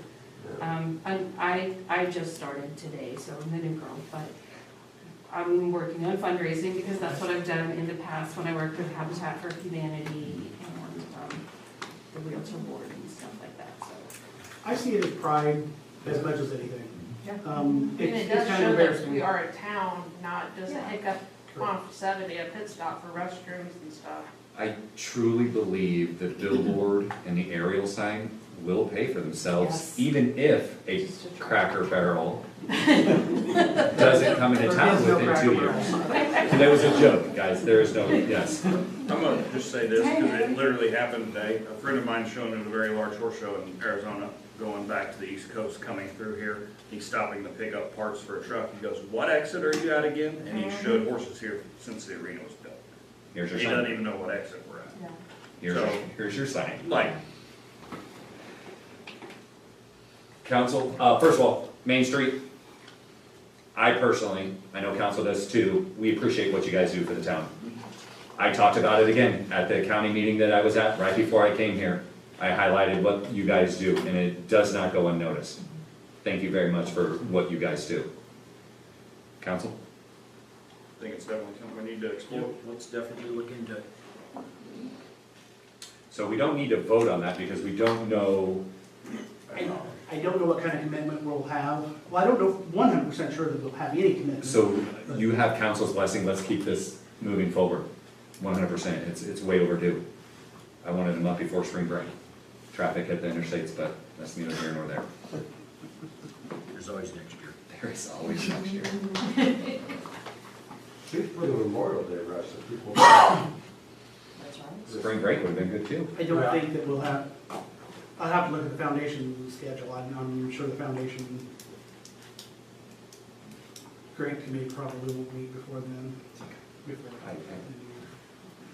I just started today, so I'm the new girl, but I'm working on fundraising because that's what I've done in the past when I worked with Habitat for Humanity and, the Realtor Board and stuff like that, so. I see it as pride as much as anything. Yeah. And it It's does kind of show that embarrassing. we are a town, not just a Yeah. hiccup on 70, a pit stop for restrooms and stuff. I truly believe the billboard and the aerial sign will pay for themselves, Yes. even if a Just a try. Cracker Barrel doesn't come into There town is no within Cracker 2 Barrel. years. That was a joke, guys, there is no, yes. I'm gonna just say this, because it literally happened today. A friend of mine showing at a very large horse show in Arizona, going back to the East Coast, coming through here. He's stopping to pick up parts for a truck. He goes, "What exit are you at again?" And he showed horses here since the arena was built. Here's your He doesn't sign, even know what exit we're at. here's your sign. Like, Council, first of all, Main Street, I personally, I know council does too, we appreciate what you guys do for the town. I talked about it again at the county meeting that I was at right before I came here. I highlighted what you guys do, and it does not go unnoticed. Thank you very much for what you guys do. Council? I think it's definitely something we need to explore. Let's definitely look into it. So we don't need to vote on that because we don't know, I don't know what kind of commitment we'll have. Well, I don't know 100% sure that we'll have any commitment. so you have council's blessing, let's keep this moving forward. 100%, it's way overdue. I wanted them up before spring break. Traffic at the interstates, but that's neither here nor there. There's always next year. There is always next year. Shoot for the Memorial Day rush, so people. That's right. Spring break would have been good too. I don't think that we'll have, I'll have to look at the foundation schedule. I'm sure the foundation grant committee probably won't meet before then. Before I-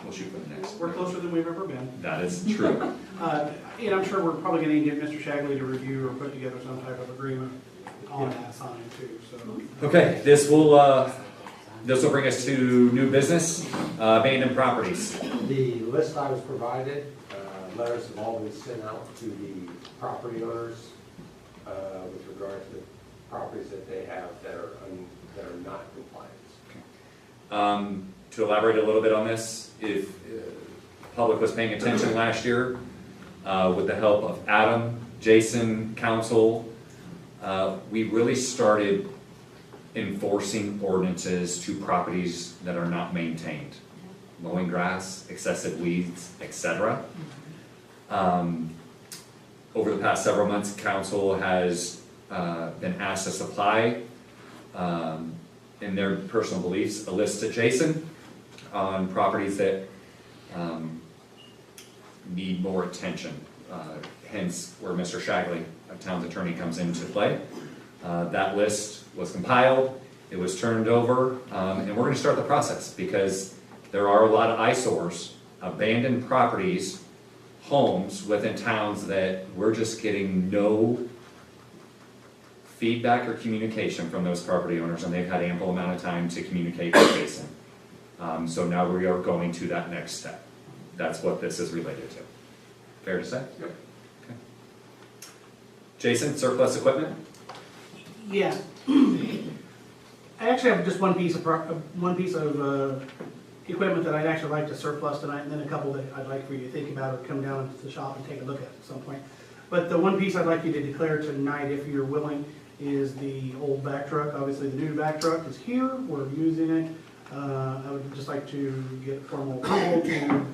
We'll shoot for the next. We're closer than we've ever been. That is true. And I'm sure we're probably gonna get Mr. Shagley to review or put together some type of agreement on that sign too, so. Okay, this will bring us to new business, abandoned properties. The list I was provided, letters have all been sent out to the property owners with regard to the properties that they have that are not compliant. To elaborate a little bit on this, if the public was paying attention last year, with the help of Adam, Jason, council, we really started enforcing ordinances to properties that are not maintained. Mowing grass, excessive weeds, etc. Over the past several months, council has been asked to supply, in their personal beliefs, a list to Jason on properties that need more attention. Hence, where Mr. Shagley, a town's attorney, comes into play. That list was compiled, it was turned over, and we're gonna start the process because there are a lot of eyesores, abandoned properties, homes within towns that we're just getting no feedback or communication from those property owners, and they've had ample amount of time to communicate with Jason. So now we are going to that next step. That's what this is related to. Fair to say? Yep. Okay. Jason, surplus equipment? Yeah. I actually have just one piece of equipment that I'd actually like to surplus tonight, and then a couple that I'd like for you to think about or come down to the shop and take a look at some point. But the one piece I'd like you to declare tonight, if you're willing, is the old back truck. Obviously, the new back truck is here, we're using it. I would just like to get formal approval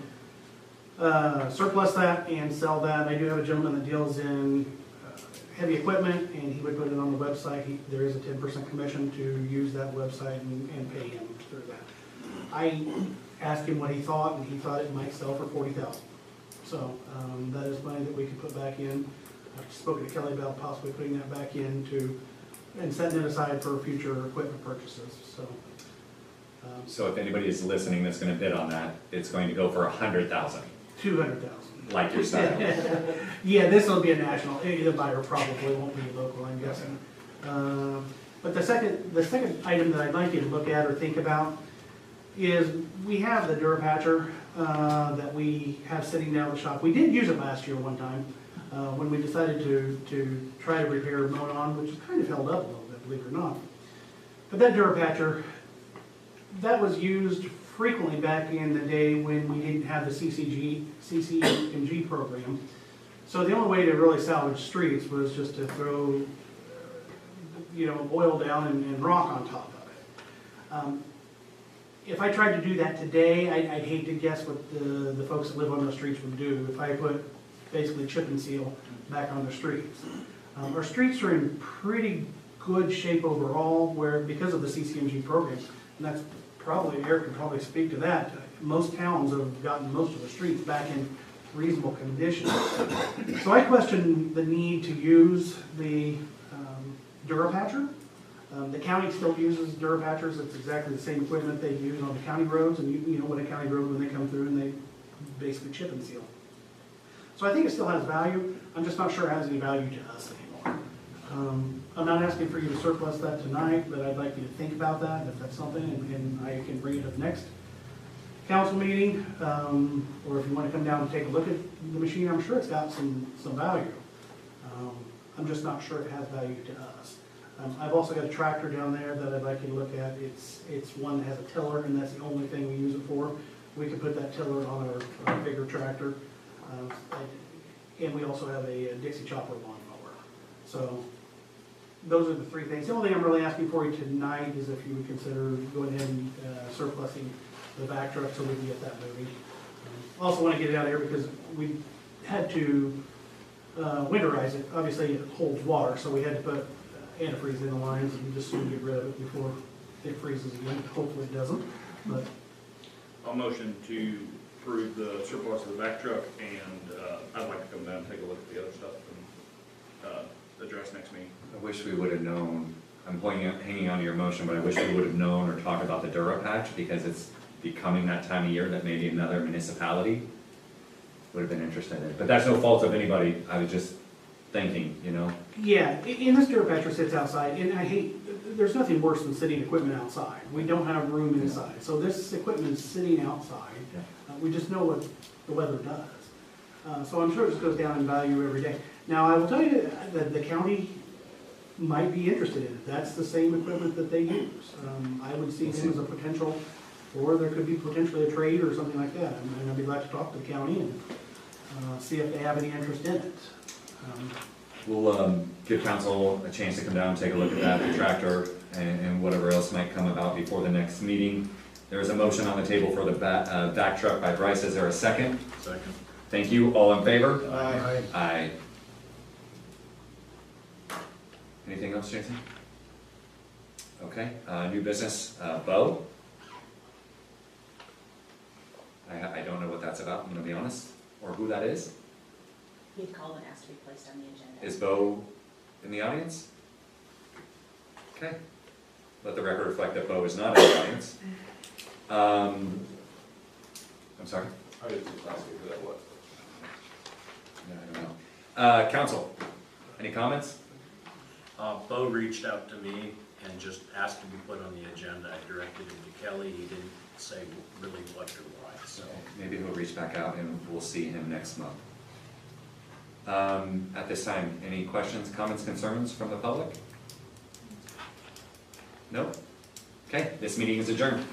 to surplus that and sell that. I do have a gentleman that deals in heavy equipment, and he would put it on the website. There is a 10% commission to use that website and pay him through that. I asked him what he thought, and he thought it might sell for $40,000. So that is money that we could put back in. I've spoken to Kelly about possibly putting that back into and setting it aside for future equipment purchases. So if anybody is listening that's gonna bid on that, it's going to go for $100,000, $200,000. like your style. Yeah, this will be a national, the buyer probably won't be local, I'm guessing. But the second item that I'd like you to look at or think about is we have the Durapatcher that we have sitting down at the shop. We did use it last year one time when we decided to try to repair Monon, which is kind of held up a little bit, believe it or not. But that Durapatcher, that was used frequently back in the day when we didn't have the CCMG program. So the only way to really salvage streets was just to throw, oil down and rock on top of it. If I tried to do that today, I'd hate to guess what the folks that live on those streets would do if I put basically chip and seal back on the streets. Our streets are in pretty good shape overall because of the CCMG program, and that's probably, Eric can probably speak to that. Most towns have gotten most of the streets back in reasonable condition. So I question the need to use the Durapatcher. The county still uses Durapatchers. It's exactly the same equipment they use on the county roads, and you know what a county road, when they come through and they basically chip and seal. So I think it still has value. I'm just not sure it has any value to us anymore. I'm not asking for you to surplus that tonight, but I'd like you to think about that, if that's something, and I can bring it up next council meeting, or if you want to come down and take a look at the machine, I'm sure it's got some value. I'm just not sure it has value to us. I've also got a tractor down there that I'd like you to look at. It's one that has a tiller, and that's the only thing we use it for. We could put that tiller on our bigger tractor. And we also have a Dixie chopper lawnmower. So those are the three things. The only thing I'm really asking for you tonight is if you would consider going ahead and surplusing the back truck so we can get that moving. Also want to get it out of here because we had to winterize it. Obviously it holds water, so we had to put antifreeze in the lines and just soon get rid of it before it freezes again. Hopefully it doesn't. But I'll motion to approve the surplus of the back truck, and I'd like to come down and take a look at the other stuff and address next meeting. I wish we would have known, I'm hanging on to your motion, but I wish we would have known or talked about the Durapatch, because it's becoming that time of year that maybe another municipality would have been interested in. But that's no fault of anybody, I was just thinking, yeah, and this Durapatcher sits outside, and I hate, there's nothing worse than sitting equipment outside. We don't have room inside, so this equipment is sitting outside. We just know what the weather does. So I'm sure it just goes down in value every day. Now, I will tell you that the county might be interested in it. That's the same equipment that they use. I would see them as a potential, or there could be potentially a trade or something like that. And I'd be glad to talk to the county and see if they have any interest in it. We'll give council a chance to come down and take a look at that, the tractor, and whatever else might come about before the next meeting. There is a motion on the table for the back truck by Bryce. Is there a second? Second. Thank you. All in favor? Aye. Aye. Anything else, Jason? Okay, new business, Bo? I don't know what that's about, I'm gonna be honest, or who that is. He'd called and asked to be placed on the agenda. Is Bo in the audience? Okay, let the record reflect that Bo is not in the audience. I'm sorry? I was just asking who that was. No, I don't know. Council, any comments? Bo reached out to me and just asked to be put on the agenda. I directed him to Kelly. He didn't say really what or why, so. Maybe he'll reach back out and we'll see him next month. At this time, any questions, comments, concerns from the public? Nope. Okay, this meeting is adjourned.